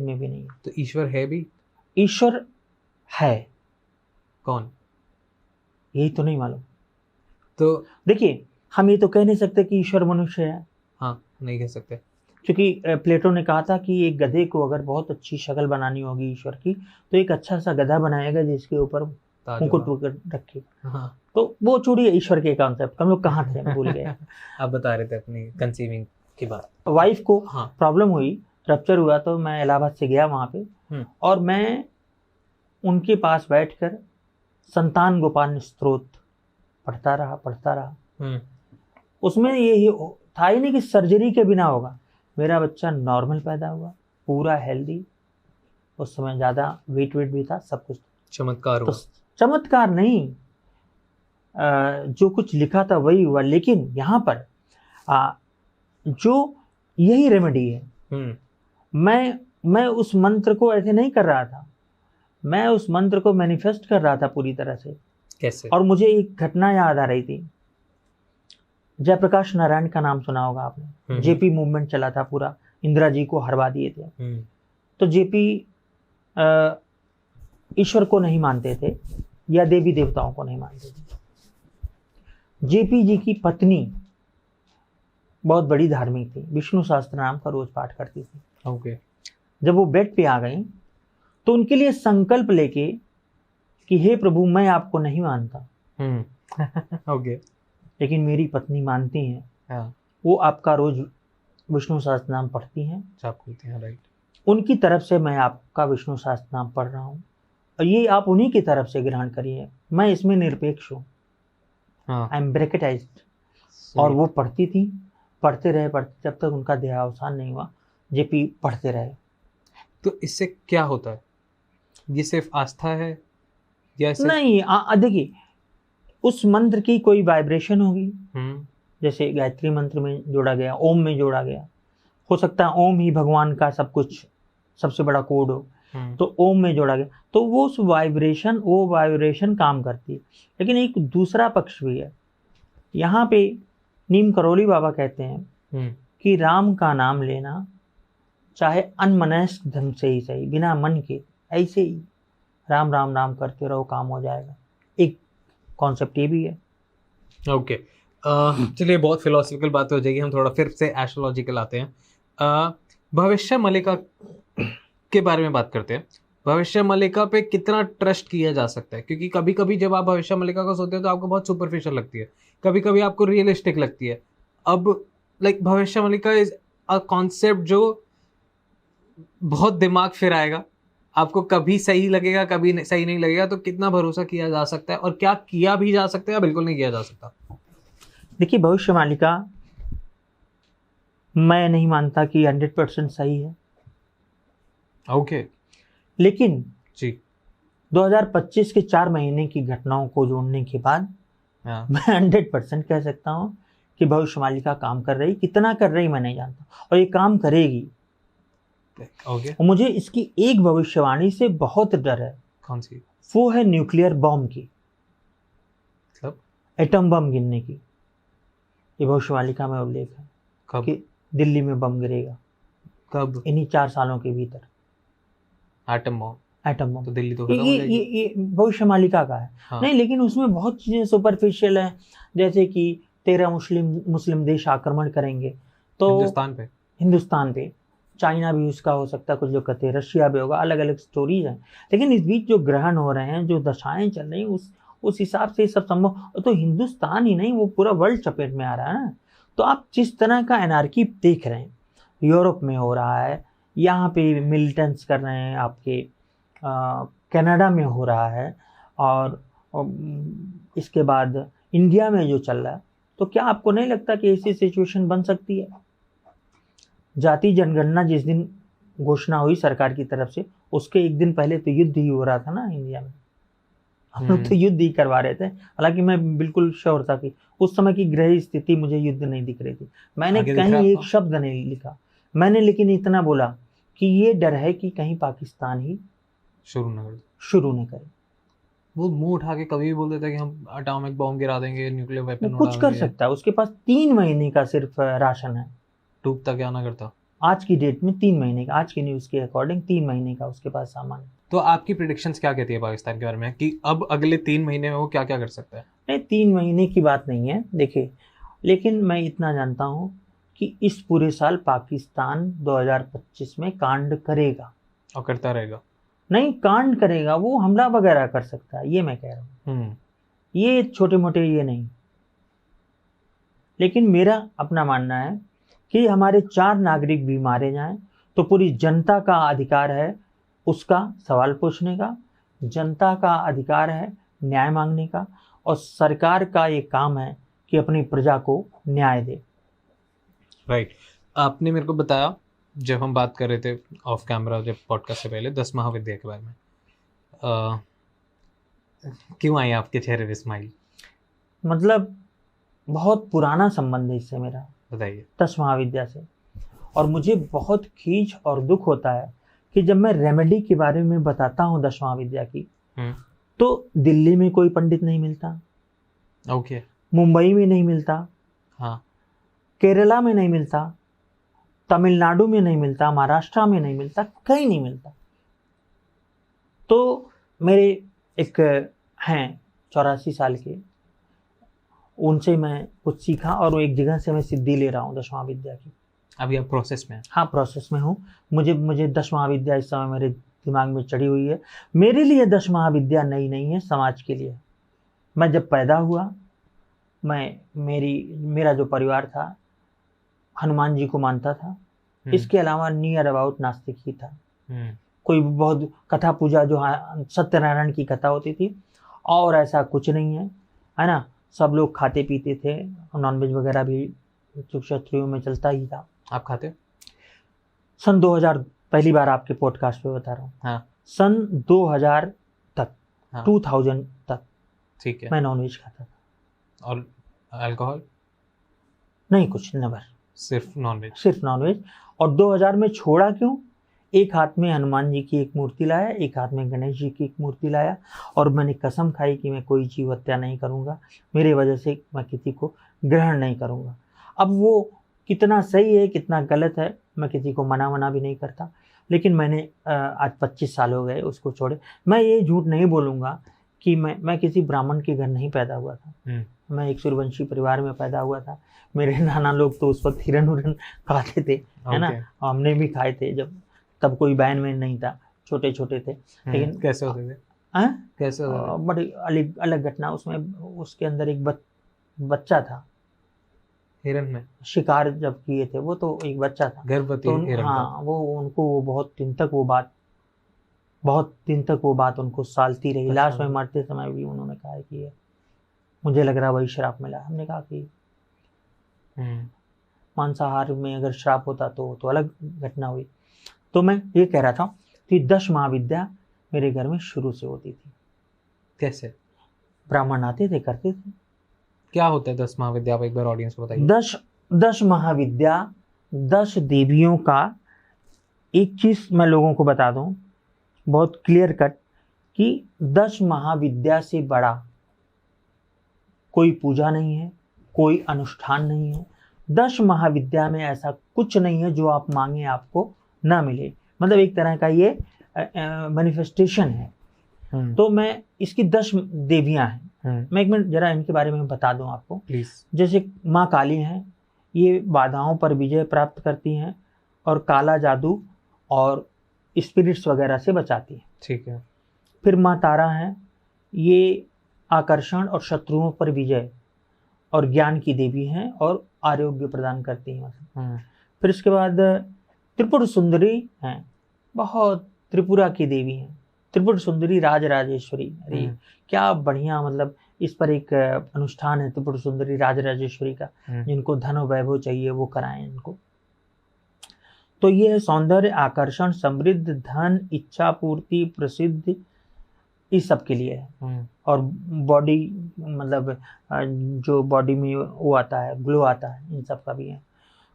में भी नहीं है।
तो ईश्वर है भी?
ईश्वर है,
कौन?
यही तो नहीं मालूम।
तो
देखिए, हम ये तो कह नहीं सकते कि ईश्वर मनुष्य है।
हाँ, नहीं कह सकते,
क्योंकि प्लेटो ने कहा था कि एक गधे को अगर बहुत अच्छी शक्ल बनानी होगी ईश्वर की, तो एक अच्छा सा गधा बनाएगा जिसके ऊपर मुकुट रखेगा।
हाँ।
तो वो छोड़िए ईश्वर के कॉन्सेप्ट, हम लोग कहाँ थे, हम भूल गए।
आप बता रहे थे अपनी कंसीविंग की बात।
वाइफ को
हाँ।
प्रॉब्लम हुई, रप्चर हुआ, तो मैं इलाहाबाद से गया वहाँ पे, और मैं उनके पास बैठकर संतान गोपाल स्त्रोत पढ़ता रहा। उसमें ये था ही नहीं कि सर्जरी के बिना होगा। मेरा बच्चा नॉर्मल पैदा हुआ, पूरा हेल्दी, उस समय ज़्यादा वेट भी था, सब कुछ।
चमत्कार हुआ?
तो चमत्कार नहीं, जो कुछ लिखा था वही हुआ। लेकिन यहाँ पर जो यही रेमेडी है। मैं उस मंत्र को ऐसे नहीं कर रहा था, मैं उस मंत्र को मैनिफेस्ट कर रहा था पूरी तरह से।
कैसे?
और मुझे एक घटना याद आ रही थी। जयप्रकाश नारायण का नाम सुना होगा आपने, जेपी मूवमेंट चला था पूरा, इंदिरा जी को हरवा दिए थे। तो जेपी ईश्वर को नहीं मानते थे या देवी देवताओं को नहीं मानते थे। जेपी जी की पत्नी बहुत बड़ी धार्मिक थी, विष्णु सहस्त्र नाम का रोज पाठ करती थी।
ओके।
जब वो बेड पे आ गई तो उनके लिए संकल्प लेके कि हे प्रभु, मैं आपको नहीं मानता,
ओके,
लेकिन मेरी पत्नी मानती हैं।
हाँ।
वो आपका रोज विष्णु सहस्त्र नाम पढ़ती हैं,
जाप करते हैं, राइट।
उनकी तरफ से मैं आपका विष्णु सहस्त्र नाम पढ़ रहा हूँ, और ये आप उन्हीं की तरफ से ग्रहण करिए, मैं इसमें निरपेक्ष हूँ। I am bracketized. और वो पढ़ती थी, पढ़ते रहे जब तक उनका देहावसान नहीं हुआ। जेपी पढ़ते रहे।
तो इससे क्या होता है? ये सिर्फ आस्था है या
नहीं? देखिए, उस मंत्र की कोई वाइब्रेशन होगी, जैसे गायत्री मंत्र में जोड़ा गया, ओम में जोड़ा गया, हो सकता है ओम ही भगवान का सब कुछ सबसे बड़ा कोड हो, तो ओम में जोड़ा गया, तो वो वाइब्रेशन काम करती है। लेकिन एक दूसरा पक्ष भी है। यहाँ पे नीम करोली बाबा कहते हैं कि राम का नाम लेना, चाहे अनमनस्क ढंग से ही सही, बिना मन के, ऐसे ही राम राम राम करते रहो, काम हो जाएगा। एक कॉन्सेप्ट ये भी है।
ओके, चलिए, बहुत फिलोसफिकल बात हो जाएगी, हम थोड़ा फिर से एस्ट्रोलॉजिकल आते हैं। भविष्य मलिका के बारे में बात करते हैं। भविष्य मलिका पे कितना ट्रस्ट किया जा सकता है? क्योंकि कभी कभी जब आप भविष्य मलिका को सोचते हो तो आपको बहुत सुपरफिशियल लगती है, कभी कभी आपको रियलिस्टिक लगती है। अब भविष्य मलिका इज अ कॉन्सेप्ट जो बहुत दिमाग फिराएगा, आपको कभी सही लगेगा, कभी सही नहीं लगेगा। तो कितना भरोसा किया जा सकता है, और क्या किया भी जा सकता है या बिल्कुल नहीं किया जा सकता?
देखिए, भविष्य मालिका मैं नहीं मानता कि 100% सही है।
ओके।
लेकिन
जी,
2025 के 4 महीने की घटनाओं को जोड़ने के बाद मैं 100% कह सकता हूँ कि भविष्य मालिका काम कर रही। कितना कर रही मैं नहीं जानता, और ये काम करेगी।
ओके।
और मुझे इसकी एक भविष्यवाणी से बहुत डर है।
कौन सी?
वो है न्यूक्लियर बॉम्ब की,
मतलब
एटम बम गिरने की। ये भविष्यवाणिका में उल्लेख है।
कब?
कि दिल्ली में बम गिरेगा।
कब?
इन्हीं 4 सालों के भीतर।
Atom bomb?
एटम बम
तो दिल्ली तो खत्म हो जाएगी।
ये भविष्य मालिका का है।
हाँ।
नहीं, लेकिन उसमें बहुत चीजें सुपरफिशियल हैं, जैसे कि 13 मुस्लिम देश आक्रमण करेंगे तो हिंदुस्तान पे, चाइना भी उसका हो सकता है, कुछ लोग कहते हैं रशिया भी होगा, अलग अलग स्टोरीज हैं। लेकिन इस बीच जो ग्रहण हो रहे हैं, जो दशाएं चल रही हैं, उस हिसाब से सब संभव। तो हिंदुस्तान ही नहीं, वो पूरा वर्ल्ड चपेट में आ रहा है ना। तो आप जिस तरह का एनार्की देख रहे हैं, यूरोप में हो रहा है, यहाँ पे मिलिटेंट्स कर रहे हैं, आपके कनाडा में हो रहा है, और इसके बाद इंडिया में जो चल रहा है, तो क्या आपको नहीं लगता कि ऐसी सिचुएशन बन सकती है? जाति जनगणना जिस दिन घोषणा हुई सरकार की तरफ से, उसके एक दिन पहले तो युद्ध ही हो रहा था ना इंडिया में। हम लोग तो युद्ध ही करवा रहे थे। हालांकि मैं बिल्कुल श्योर था कि उस समय की ग्रह स्थिति मुझे युद्ध नहीं दिख रही थी। मैंने कहीं एक शब्द नहीं लिखा, मैंने लेकिन इतना बोला कि ये डर है कि कहीं पाकिस्तान ही शुरू न करे।
वो मुंह उठा के कभी भी बोल देता है कि हम एटॉमिक बॉम्ब गिरा देंगे, न्यूक्लियर वेपन
कुछ कर सकता है। उसके पास 3 महीने का सिर्फ राशन है,
टूटता क्या ना करता।
आज की डेट में 3 महीने का, आज की न्यूज़ के अकॉर्डिंग 3 महीने का उसके पास सामान है।
तो आपकी प्रेडिक्शंस क्या कहती है पाकिस्तान के बारे में कि अब अगले 3 महीने में वो क्या क्या कर सकता है?
नहीं, 3 महीने की बात नहीं है देखिए, लेकिन मैं इतना जानता हूँ कि इस पूरे साल पाकिस्तान 2025 में कांड करेगा
और करता रहेगा।
नहीं, कांड करेगा, वो हमला वगैरह कर सकता है, ये मैं कह रहा हूँ। ये छोटे मोटे ये नहीं। लेकिन मेरा अपना मानना है कि हमारे 4 नागरिक भी मारे जाएं तो पूरी जनता का अधिकार है उसका सवाल पूछने का, जनता का अधिकार है न्याय मांगने का, और सरकार का ये काम है कि अपनी प्रजा को न्याय दे।
राइट। आपने मेरे को बताया जब हम बात कर रहे थे ऑफ कैमरा, जब पॉडकास्ट से पहले, 10 महाविद्या के बारे में, क्यों आई आपके चेहरे पे स्माइल?
मतलब बहुत पुराना संबंध है इससे मेरा,
बताइए।
10 महाविद्या से। और मुझे बहुत खींच और दुख होता है कि जब मैं रेमेडी के बारे में बताता हूँ 10 महाविद्या की, तो दिल्ली में कोई पंडित नहीं मिलता,
ओके,
मुंबई में नहीं मिलता,
हाँ,
केरला में नहीं मिलता, तमिलनाडु में नहीं मिलता, महाराष्ट्र में नहीं मिलता, कहीं नहीं मिलता। तो मेरे एक हैं 84 साल के, उनसे मैं कुछ सीखा और एक जगह से मैं सिद्धि ले रहा हूँ 10 महाविद्या की।
अभी आप प्रोसेस में हैं?
हाँ, प्रोसेस में हूँ। मुझे 10 महाविद्या इस समय मेरे दिमाग में चढ़ी हुई है। मेरे लिए 10 महाविद्या नई नहीं है, समाज के लिए। मैं जब पैदा हुआ, मेरा जो परिवार था हनुमान जी को मानता था, इसके अलावा नियर अबाउट नास्तिक ही था। कोई बहुत कथा पूजा जो सत्यनारायण की कथा होती थी, और ऐसा कुछ नहीं है ना। सब लोग खाते पीते थे, नॉनवेज वगैरह भी क्षत्रियों में चलता ही था।
आप खाते?
सन 2000, पहली बार आपके पॉडकास्ट पे बता रहा हूँ,
हाँ।
सन 2000 तक,
हाँ।
2000 तक,
ठीक है,
मैं नॉनवेज खाता था।
और अल्कोहल?
नहीं, कुछ नेवर,
सिर्फ नॉनवेज।
सिर्फ नॉनवेज। और 2000 में छोड़ा क्यों? एक हाथ में हनुमान जी की एक मूर्ति लाया, एक हाथ में गणेश जी की एक मूर्ति लाया, और मैंने कसम खाई कि मैं कोई जीव हत्या नहीं करूँगा, मेरे वजह से मैं किसी को ग्रहण नहीं करूँगा। अब वो कितना सही है कितना गलत है, मैं किसी को मना भी नहीं करता, लेकिन मैंने आज 25 साल हो गए उसको छोड़े। मैं ये झूठ नहीं बोलूँगा कि मैं किसी ब्राह्मण के घर नहीं पैदा हुआ था। मैं एक सूर्यवंशी परिवार में पैदा हुआ था। मेरे नाना लोग तो उस वक्त हिरन उरन खाते थे, है ना, हमने भी खाए थे, जब तब कोई बैन वैन नहीं था, छोटे छोटे थे। लेकिन
कैसे होते थे? कैसे होते थे?
बड़ी अलग घटना उसमें। उसके अंदर एक बच्चा था,
हिरन में
शिकार जब किए थे वो, तो एक बच्चा था
गर्भवती हिरन।
हाँ, वो बहुत दिन तक वो बात उनको सालती रही। लास्ट में मरते समय भी उन्होंने कहा कि ये मुझे लग रहा वही श्राप मिला। हमने कहा कि मांसाहार में अगर श्राप होता तो अलग घटना हुई। तो मैं ये कह रहा था कि 10 महाविद्या मेरे घर में शुरू से होती थी।
कैसे?
ब्राह्मण आते थे, करते थे।
क्या होता है 10 महाविद्या? आप एक बार ऑडियंस को बताइए।
10 महाविद्या, 10 देवियों का। एक चीज मैं लोगों को बता दूं बहुत क्लियर कट, कि 10 महाविद्या से बड़ा कोई पूजा नहीं है, कोई अनुष्ठान नहीं है। 10 महाविद्या में ऐसा कुछ नहीं है जो आप मांगे आपको ना मिले। मतलब एक तरह का ये मैनिफेस्टेशन है। तो मैं इसकी 10 देवियां हैं। मैं एक मिनट जरा इनके बारे में बता दूं आपको
प्लीज।
जैसे माँ काली हैं, ये बाधाओं पर विजय प्राप्त करती हैं और काला जादू और स्पिरिट्स वगैरह से बचाती हैं।
ठीक है।
फिर माँ तारा हैं, ये आकर्षण और शत्रुओं पर विजय और ज्ञान की देवी हैं और आरोग्य प्रदान करती हैं। फिर इसके बाद त्रिपुर सुंदरी हैं, बहुत त्रिपुरा की देवी हैं। त्रिपुर सुंदरी राजराजेश्वरी। अरे क्या बढ़िया, मतलब इस पर एक अनुष्ठान है त्रिपुर सुंदरी राजराजेश्वरी का, जिनको धन और वैभव चाहिए वो कराएं इनको। तो ये है सौंदर्य, आकर्षण, समृद्ध, धन, इच्छा पूर्ति, प्रसिद्धि, इस सब के लिए है। और बॉडी मतलब जो बॉडी में वो आता है, ग्लो आता है, इन सब का भी है।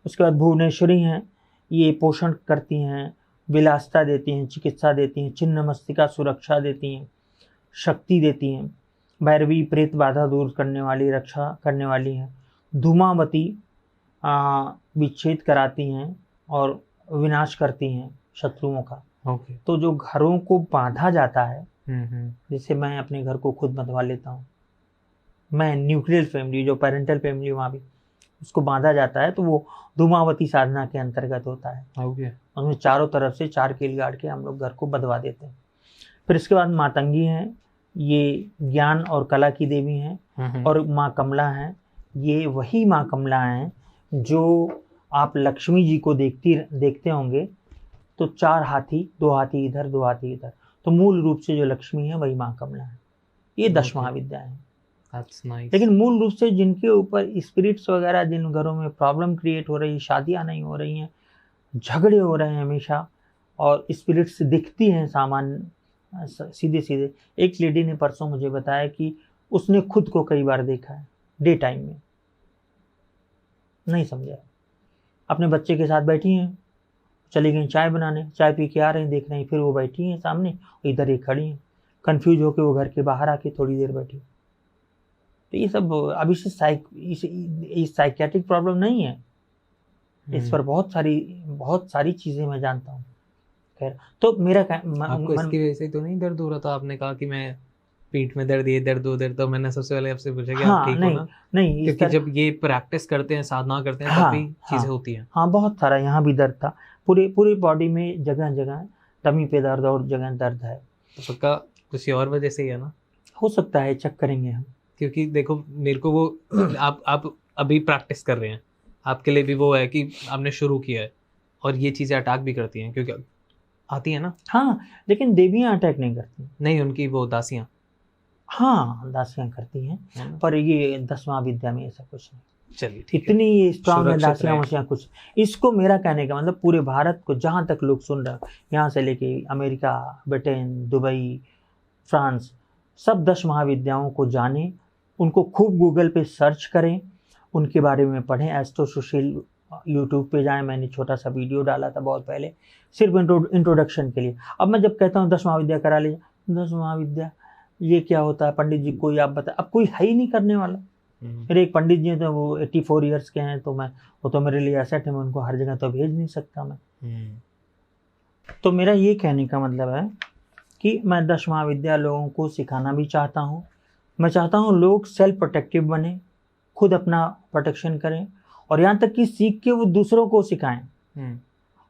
उसके बाद भुवनेश्वरी हैं, ये पोषण करती हैं, विलासता देती हैं, चिकित्सा देती हैं, चिन्ह मस्तिका सुरक्षा देती हैं, शक्ति देती हैं। भैरवी प्रेत बाधा दूर करने वाली, रक्षा करने वाली हैं। धूमावती विच्छेद कराती हैं और विनाश करती हैं शत्रुओं का।
ओके।
तो जो घरों को बांधा जाता है, जैसे मैं अपने घर को खुद बंधवा लेता हूँ, मैं न्यूक्लियर फैमिली जो पेरेंटल फैमिली वहाँ भी उसको बांधा जाता है, तो वो धूमावती साधना के अंतर्गत होता है।
ओके।
उसमें चारों तरफ से 4 कील गाड़ के हम लोग घर को बंधवा देते हैं। फिर इसके बाद मातंगी हैं, ये ज्ञान और कला की देवी हैं। और माँ कमला हैं, ये वही माँ कमला हैं जो आप लक्ष्मी जी को देखते होंगे तो 4 हाथी, 2 हाथी इधर 2 हाथी इधर, तो मूल रूप से जो लक्ष्मी है वही माँ कमला है। ये 10 महाविद्या है। लेकिन मूल रूप से जिनके ऊपर स्पिरिट्स वगैरह, जिन घरों में प्रॉब्लम क्रिएट हो रही है, शादियाँ नहीं हो रही हैं, झगड़े हो रहे हैं हमेशा, और स्पिरिट्स दिखती हैं सामान्य सीधे सीधे। एक लेडी ने परसों मुझे बताया कि उसने खुद को कई बार देखा है डे टाइम में, नहीं समझा। अपने बच्चे के साथ बैठी हैं, चली गई चाय बनाने, चाय पी के आ रही हैं, देख रही हैं, फिर वो बैठी हैं सामने, इधर ये खड़ी हैं, कंफ्यूज होकर वो घर के बाहर आके थोड़ी देर बैठी। तो ये सब अभी से साइकियाट्रिक प्रॉब्लम नहीं है, इस पर बहुत सारी चीजें मैं जानता हूँ। खैर, तो मेरा
आपको इसकी वजह से तो नहीं दर्द हो रहा था? आपने कहा कि मैं पीठ में दर्द, ये दर्द वो दर्द, तो मैंने सबसे पहले आपसे पूछा कि आप ठीक हो ना?
नहीं,
क्योंकि जब ये प्रैक्टिस करते हैं, साधना करते हैं, तब भी चीजें होती हैं।
हाँ, बहुत सारा यहाँ भी दर्द था, पूरी बॉडी में जगह जगह टमी पे दर्द और जगह दर्द है।
तो पक्का किसी और वजह से ही है ना?
हो सकता है, चेक करेंगे हम।
क्योंकि देखो मेरे को वो आप अभी प्रैक्टिस कर रहे हैं, आपके लिए भी वो है कि आपने शुरू किया है, और ये चीज़ें अटैक भी करती हैं, क्योंकि आती है ना।
हाँ, लेकिन देवियाँ अटैक नहीं करती।
नहीं, उनकी वो दासियाँ।
हाँ, दासियाँ करती हैं, पर ये 10 महाविद्या में ऐसा कुछ नहीं।
चलिए,
इतनी ये स्ट्रांग है दासियाँ वासियाँ कुछ। इसको मेरा कहने का मतलब पूरे भारत को जहाँ तक लोग सुन रहे हैं, यहाँ से लेके अमेरिका, ब्रिटेन, दुबई, फ्रांस, सब 10 महाविद्याओं को जाने, उनको खूब गूगल पे सर्च करें, उनके बारे में पढ़ें। एस्ट्रो सुशील यूट्यूब पे जाएं, मैंने छोटा सा वीडियो डाला था बहुत पहले, सिर्फ इंट्रोडक्शन के लिए। अब मैं जब कहता हूँ 10 महाविद्या करा लीजिए, 10 महाविद्या ये क्या होता है पंडित जी, कोई आप बताए? अब कोई है ही नहीं करने वाला। मेरे एक पंडित जी हैं, तो वो 84 ईयर्स के हैं, तो वो तो मेरे लिए एसेट है, मैं उनको हर जगह तो भेज नहीं सकता मैं। तो मेरा ये कहने का मतलब है कि मैं 10 महाविद्या लोगों को सिखाना भी चाहता हूँ। मैं चाहता हूँ लोग सेल्फ प्रोटेक्टिव बने, खुद अपना प्रोटेक्शन करें, और यहाँ तक कि सीख के वो दूसरों को सिखाएं।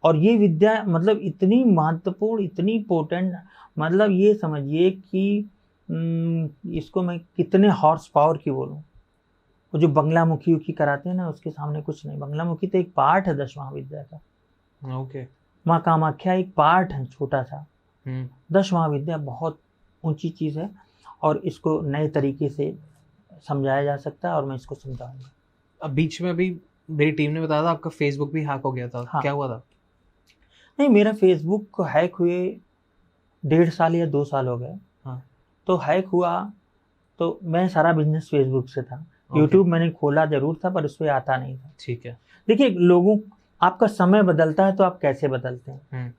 और ये विद्या मतलब इतनी महत्वपूर्ण, इतनी पोटेंट, मतलब ये समझिए कि इसको मैं कितने हॉर्स पावर की बोलूँ। वो जो बंगलामुखी की कराते हैं ना, उसके सामने कुछ नहीं। बंगलामुखी तो एक पार्ट है 10 महाविद्या का।
ओके।
माँ कामाख्या एक पार्ट है छोटा सा। 10 महाविद्या बहुत ऊंची चीज़ है, और इसको नए तरीके से समझाया जा सकता है, और मैं इसको समझाऊंगा।
अब बीच में अभी मेरी टीम ने बताया था आपका फेसबुक भी हैक हो गया था। हाँ। क्या हुआ था?
नहीं, मेरा फेसबुक हैक हुए 1.5 साल या 2 साल हो गए।
हाँ।
तो हैक हुआ तो मैं सारा बिजनेस फेसबुक से था। यूट्यूब मैंने खोला जरूर था, पर उस पर आता नहीं था।
ठीक है।
देखिए, लोगों आपका समय बदलता है तो आप कैसे बदलते हैं।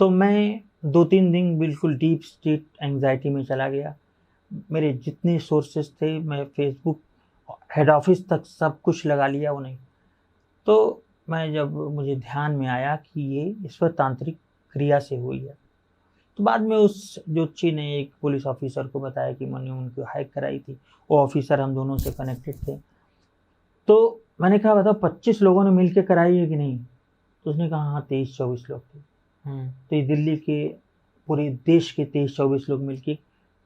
तो मैं 2-3 दिन बिल्कुल डीप स्टेट एंग्जाइटी में चला गया। मेरे जितने सोर्सेस थे, मैं फेसबुक हेड ऑफिस तक सब कुछ लगा लिया, वो नहीं। तो मैं जब मुझे ध्यान में आया कि ये ईश्वर तांत्रिक क्रिया से हुई है, तो बाद में उस ज्योतिषी ने एक पुलिस ऑफिसर को बताया कि मैंने उनको हैक कराई थी। वो ऑफिसर हम दोनों से कनेक्टेड थे। तो मैंने कहा बताओ 25 लोगों ने मिल के कराई है कि नहीं? तो उसने कहा हाँ 23-24 लोग थे। तो ये दिल्ली के पूरे देश के 23-24 लोग मिलके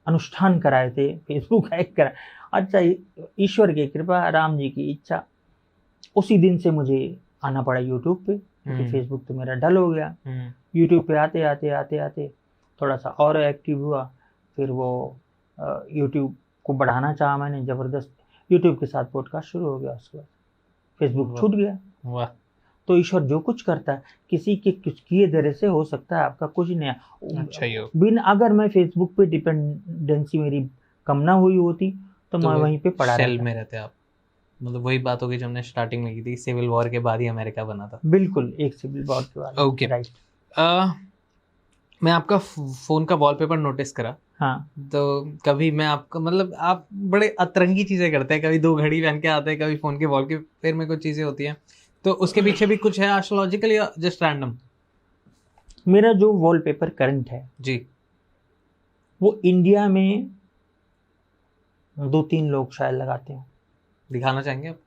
अनुष्ठान कराए थे, फेसबुक हैक कराए। अच्छा, ईश्वर की कृपा, राम जी की इच्छा, उसी दिन से मुझे आना पड़ा यूट्यूब पे, क्योंकि फेसबुक तो मेरा डल हो गया। यूट्यूब पे आते आते थोड़ा सा और एक्टिव हुआ। फिर वो यूट्यूब को बढ़ाना चाहा मैंने, ज़बरदस्त यूट्यूब के साथ पॉडकास्ट शुरू हो गया, उसके बाद फेसबुक छूट गया।
वाह।
तो ईश्वर जो कुछ करता है किसी के कुछ किए धरे से हो सकता है, आपका कुछ नहीं है।
अच्छा ही हो।
बिन अगर मैं फेसबुक पे डिपेंडेंसी मेरी कम ना हुई होती तो मैं वहीं पे पड़ा
सेल में रहते आप। मतलब वही बात होगी जो हमने स्टार्टिंग में की थी, सिविल वॉर के बाद ही अमेरिका बना था।
बिल्कुल, एक सिविल वॉर के बाद।
Okay,
right.
मैं आपका फ़ोन का वॉलपेपर नोटिस करा।
हाँ।
तो कभी मैं आपका मतलब आप बड़े अतरंगी चीज़ें करते हैं, कभी 2 घड़ी पहन के आते हैं, कभी फ़ोन के वॉलपेपर में कुछ चीज़ें होती हैं, तो उसके पीछे भी कुछ है एस्ट्रोलॉजिकल या जस्ट रैंडम?
मेरा जो वॉलपेपर करंट है
जी,
वो इंडिया में 2-3 लोग शायद लगाते हो।
दिखाना चाहेंगे आप?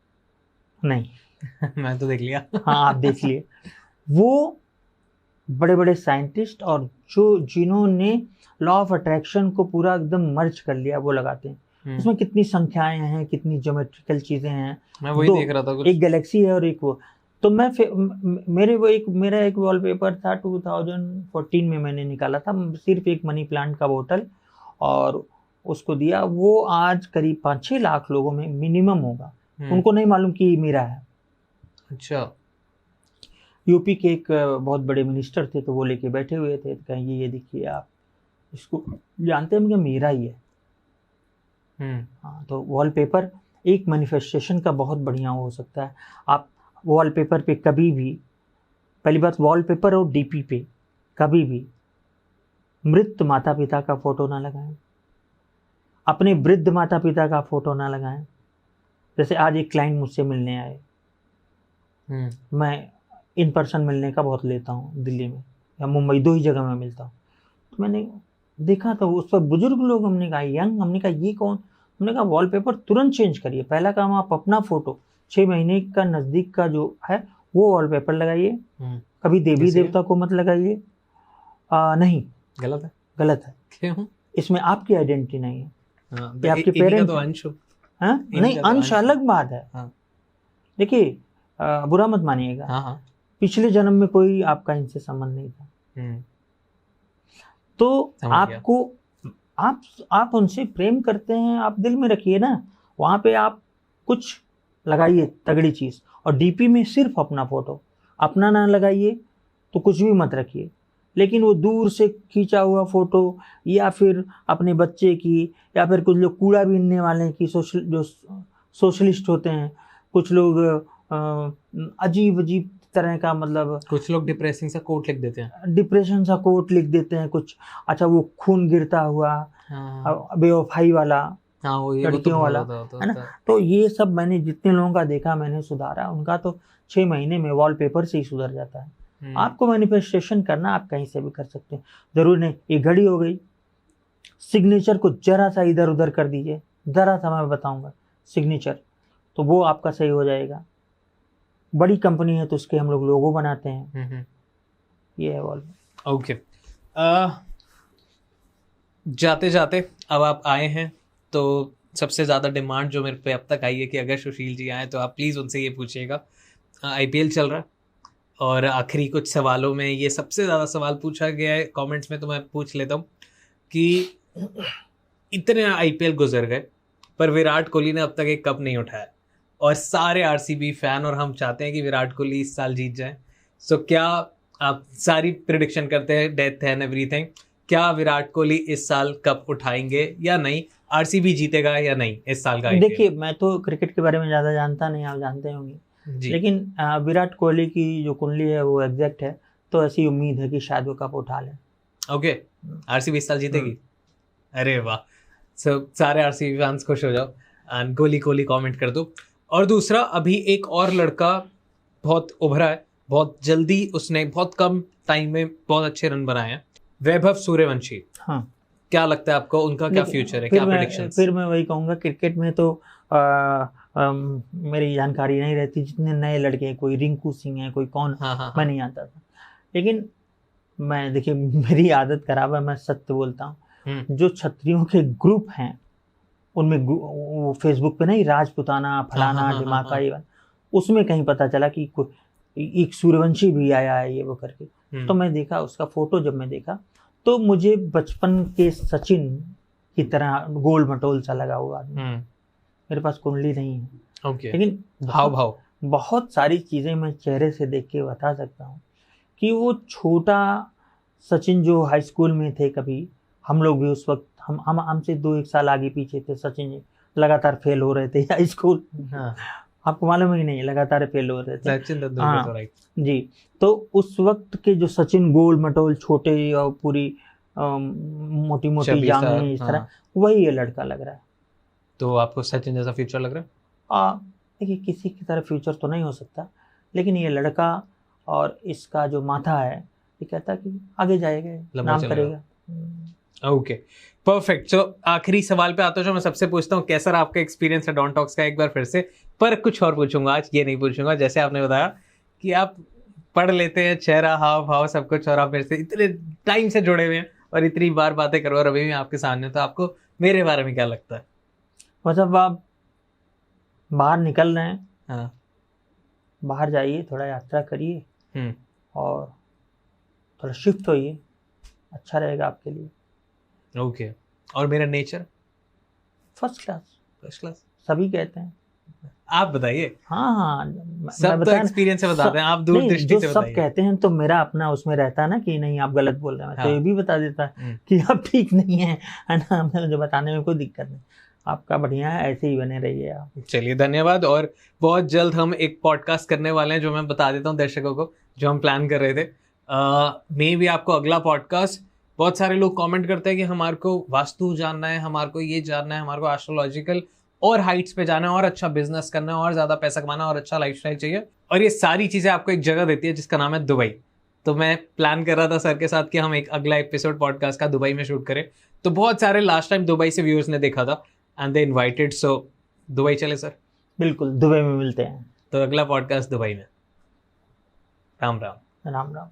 नहीं।
मैं तो देख लिया।
हाँ, आप देख लिए। वो बड़े बड़े साइंटिस्ट और जिन्होंने लॉ ऑफ अट्रैक्शन को पूरा एकदम मर्ज कर लिया वो लगाते हैं। उसमें कितनी संख्याएं हैं, कितनी ज्योमेट्रिकल चीजें हैं।
मैं वही देख रहा था कुछ।
एक गैलेक्सी है और एक वो। तो मैं मेरा एक वॉलपेपर था 2014 में मैंने निकाला था, सिर्फ एक मनी प्लांट का बोतल, और उसको दिया। वो आज करीब 5-6 लाख लोगों में मिनिमम होगा, उनको नहीं मालूम कि मेरा है।
अच्छा।
यूपी के एक बहुत बड़े मिनिस्टर थे, तो वो लेके बैठे हुए थे, तो कहेंगे ये देखिए आप इसको जानते हैं कि मेरा ही है। हाँ, तो वॉलपेपर एक मैनिफेस्टेशन का बहुत बढ़िया हो सकता है। आप वॉलपेपर पे कभी भी, पहली बात, वॉलपेपर और डीपी पे कभी भी मृत माता पिता का फोटो ना लगाएं, अपने वृद्ध माता पिता का फोटो ना लगाएं। जैसे आज एक क्लाइंट मुझसे मिलने आए, मैं इन पर्सन मिलने का बहुत लेता हूँ, दिल्ली में या मुंबई, 2 ही जगह में मिलता हूँ। तो मैंने देखा तो उस पर बुजुर्ग लोग, हमने कहा यंग, हमने कहा ये कौन, हमने कहा वॉलपेपर तुरंत चेंज करिए। पहला काम, आप अपना फोटो 6 महीने का नज़दीक का जो है वो वॉलपेपर लगाइए। कभी देवी देवता को मत लगाइए। नहीं,
गलत है।
गलत है।
क्यों?
इसमें आपकी आइडेंटिटी नहीं है।
हाँ,
ये आपके पेरेंट्स
तो अंश हो।
हाँ? नहीं, अंश अलग बात है।
हाँ।
देखिए, बुरा मत मानिएगा।
हाँ।
पिछले जन्म में कोई आपका इनसे संबंध नहीं था, तो आपको आप उनसे प्रेम करते हैं, आप दिल में रखिए ना। वहाँ पे आप कुछ लगाइए तगड़ी चीज़, और डीपी में सिर्फ अपना फोटो, अपना ना लगाइए तो कुछ भी मत रखिए। लेकिन वो दूर से खींचा हुआ फोटो, या फिर अपने बच्चे की, या फिर कुछ लोग कूड़ा बीनने वाले की, जो सोशलिस्ट होते हैं, कुछ लोग अजीब अजीब तरह का, मतलब
कुछ लोग डिप्रेसिंग सा कोट लिख देते हैं,
डिप्रेशन सा कोट लिख देते हैं कुछ। अच्छा, वो खून गिरता हुआ, बेवफाई वाला,
वो
लड़कियों वाला, है ना। तो ये सब मैंने जितने लोगों का देखा, मैंने सुधारा। उनका तो 6 महीने में वॉलपेपर से ही सुधर जाता है। आपको मैनिफेस्टेशन करना, आप कहीं से भी कर सकते हैं, जरूर नहीं। ये घड़ी हो गई, सिग्नेचर को जरा सा इधर उधर कर दीजिए, जरा सा, मैं बताऊंगा सिग्नेचर, तो वो आपका सही हो जाएगा। बड़ी कंपनी है तो उसके हम लोग लोगो बनाते हैं। ये है वॉल।
ओके। जाते जाते अब आप आए हैं, तो सबसे ज़्यादा डिमांड जो मेरे पे अब तक आई है कि अगर सुशील जी आए तो आप प्लीज़ उनसे ये पूछिएगा। IPL चल रहा है और आखिरी कुछ सवालों में ये सबसे ज़्यादा सवाल पूछा गया है कमेंट्स में, तो मैं पूछ लेता हूँ कि इतने IPL गुजर गए पर विराट कोहली ने अब तक एक कप नहीं उठाया, और सारे RCB फैन और हम चाहते हैं कि विराट कोहली इस साल जीत जाए। सो क्या आप सारी प्रिडिक्शन करते हैं, डेथ एंड एवरीथिंग, क्या विराट कोहली इस साल कप उठाएंगे या नहीं? RCB जीतेगा या नहीं इस साल का IPL?
देखिए, मैं तो क्रिकेट के बारे में ज़्यादा जानता नहीं, आप जानते होंगे, लेकिन विराट कोहली की जो कुंडली है वो एग्जैक्ट है, तो ऐसी उम्मीद है कि शायद वो कप उठा लें।
ओके, RCB इस साल जीतेगी? अरे वाह, सारे RCB फैंस खुश हो जाओ एंड कोहली कोहली कमेंट कर दो। और दूसरा, अभी एक और लड़का बहुत उभरा है, बहुत जल्दी, उसने बहुत कम टाइम में बहुत अच्छे रन बनाए हैं, वैभव सूर्यवंशी।
हाँ,
क्या लगता है आपको, उनका क्या फ्यूचर है, क्या प्रेडिक्शंस?
फिर मैं वही कहूँगा, क्रिकेट में तो मेरी जानकारी नहीं रहती, जितने नए लड़के हैं, कोई रिंकू सिंह है, कोई कौन, मैं नहीं आता था। लेकिन मैं, देखिए, मेरी आदत खराब है, मैं सत्य बोलता हूँ। जो क्षत्रियों के ग्रुप हैं उनमें, वो फेसबुक पे नहीं, राजपुताना फलाना ढिमाका, इवन उसमें कहीं पता चला कि एक सूर्यवंशी भी आया है ये वो करके। तो मैं देखा उसका फोटो, जब मैं देखा तो मुझे बचपन के सचिन की तरह गोल मटोल सा लगा हुआ आदमी। मेरे पास कुंडली नहीं है,
ओके,
लेकिन
हाव भाव
बहुत सारी चीज़ें मैं चेहरे से देख के बता सकता हूँ कि वो छोटा सचिन जो हाई स्कूल में थे, कभी हम लोग भी उस वक्त हम हमसे 2-1 साल आगे पीछे थे। सचिन जी लगातार फेल हो रहे थे हाई स्कूल,
हाँ,
आपको मालूम है कि नहीं, लगातार फेल हो रहे थे।
सचिन तेंदुलकर तो राइट
जी, तो उस वक्त के जो सचिन गोल मटोल छोटे और पूरी मोटी मोटी जांघें इस तरह, वही ये लड़का लग रहा है।
तो आपको सचिन जैसा फ्यूचर लग रहा है?
देखिए किसी की तरह फ्यूचर तो नहीं हो सकता, लेकिन ये लड़का और इसका जो माथा है ये कहता है कि आगे जाएगा, नाम करेगा।
Okay, perfect. तो आखिरी सवाल पे आता हूँ जो मैं सबसे पूछता हूँ, कैसा रहा आपका एक्सपीरियंस है डॉन टॉक्स का, एक बार फिर से। पर कुछ और पूछूंगा आज, ये नहीं पूछूंगा जैसे आपने बताया कि आप पढ़ लेते हैं चेहरा हाव भाव सब कुछ, और आप मेरे से इतने टाइम से जुड़े हुए हैं और इतनी बार बातें करो और अभी भी आपके सामने, तो आपको मेरे बारे में क्या लगता है?
मतलब आप बाहर निकल रहे हैं,
हाँ,
बाहर जाइए, थोड़ा यात्रा करिए और थोड़ा शिफ्ट होइए, अच्छा रहेगा आपके लिए।
ओके, और मेरा nature?
First class.
First class
सभी कहते हैं।
आप बताइए।
हाँ,
सब तो एक्सपीरियंस से बताते हैं, आप दूरदृष्टि से
सब
बताइए।
कहते हैं तो मेरा अपना उसमें रहता है ना कि नहीं आप गलत बोल रहे हैं,
हाँ।
तो ये भी बता देता है कि आप ठीक नहीं है ना, मुझे बताने में कोई दिक्कत नहीं। आपका बढ़िया है, ऐसे ही बने रहिए आप।
चलिए, धन्यवाद। और बहुत जल्द हम एक पॉडकास्ट करने वाले हैं जो मैं बता देता हूँ दर्शकों को, जो हम प्लान कर रहे थे। मे भी आपको अगला पॉडकास्ट, बहुत सारे लोग कमेंट करते हैं कि हमारे को वास्तु जानना है, हमारे को ये जानना है, हमारे को एस्ट्रोलॉजिकल और हाइट्स पे जाना है, और अच्छा बिजनेस करना है, और ज्यादा पैसा कमाना है, और अच्छा लाइफस्टाइल चाहिए, और ये सारी चीजें आपको एक जगह देती है जिसका नाम है दुबई। तो मैं प्लान कर रहा था सर के साथ कि हम एक अगला एपिसोड पॉडकास्ट का दुबई में शूट करें। तो बहुत सारे लास्ट टाइम दुबई से व्यूअर्स ने देखा था and they invited, so Dubai चले सर?
बिल्कुल, दुबई में मिलते हैं।
तो अगला पॉडकास्ट दुबई में। राम राम।
राम राम।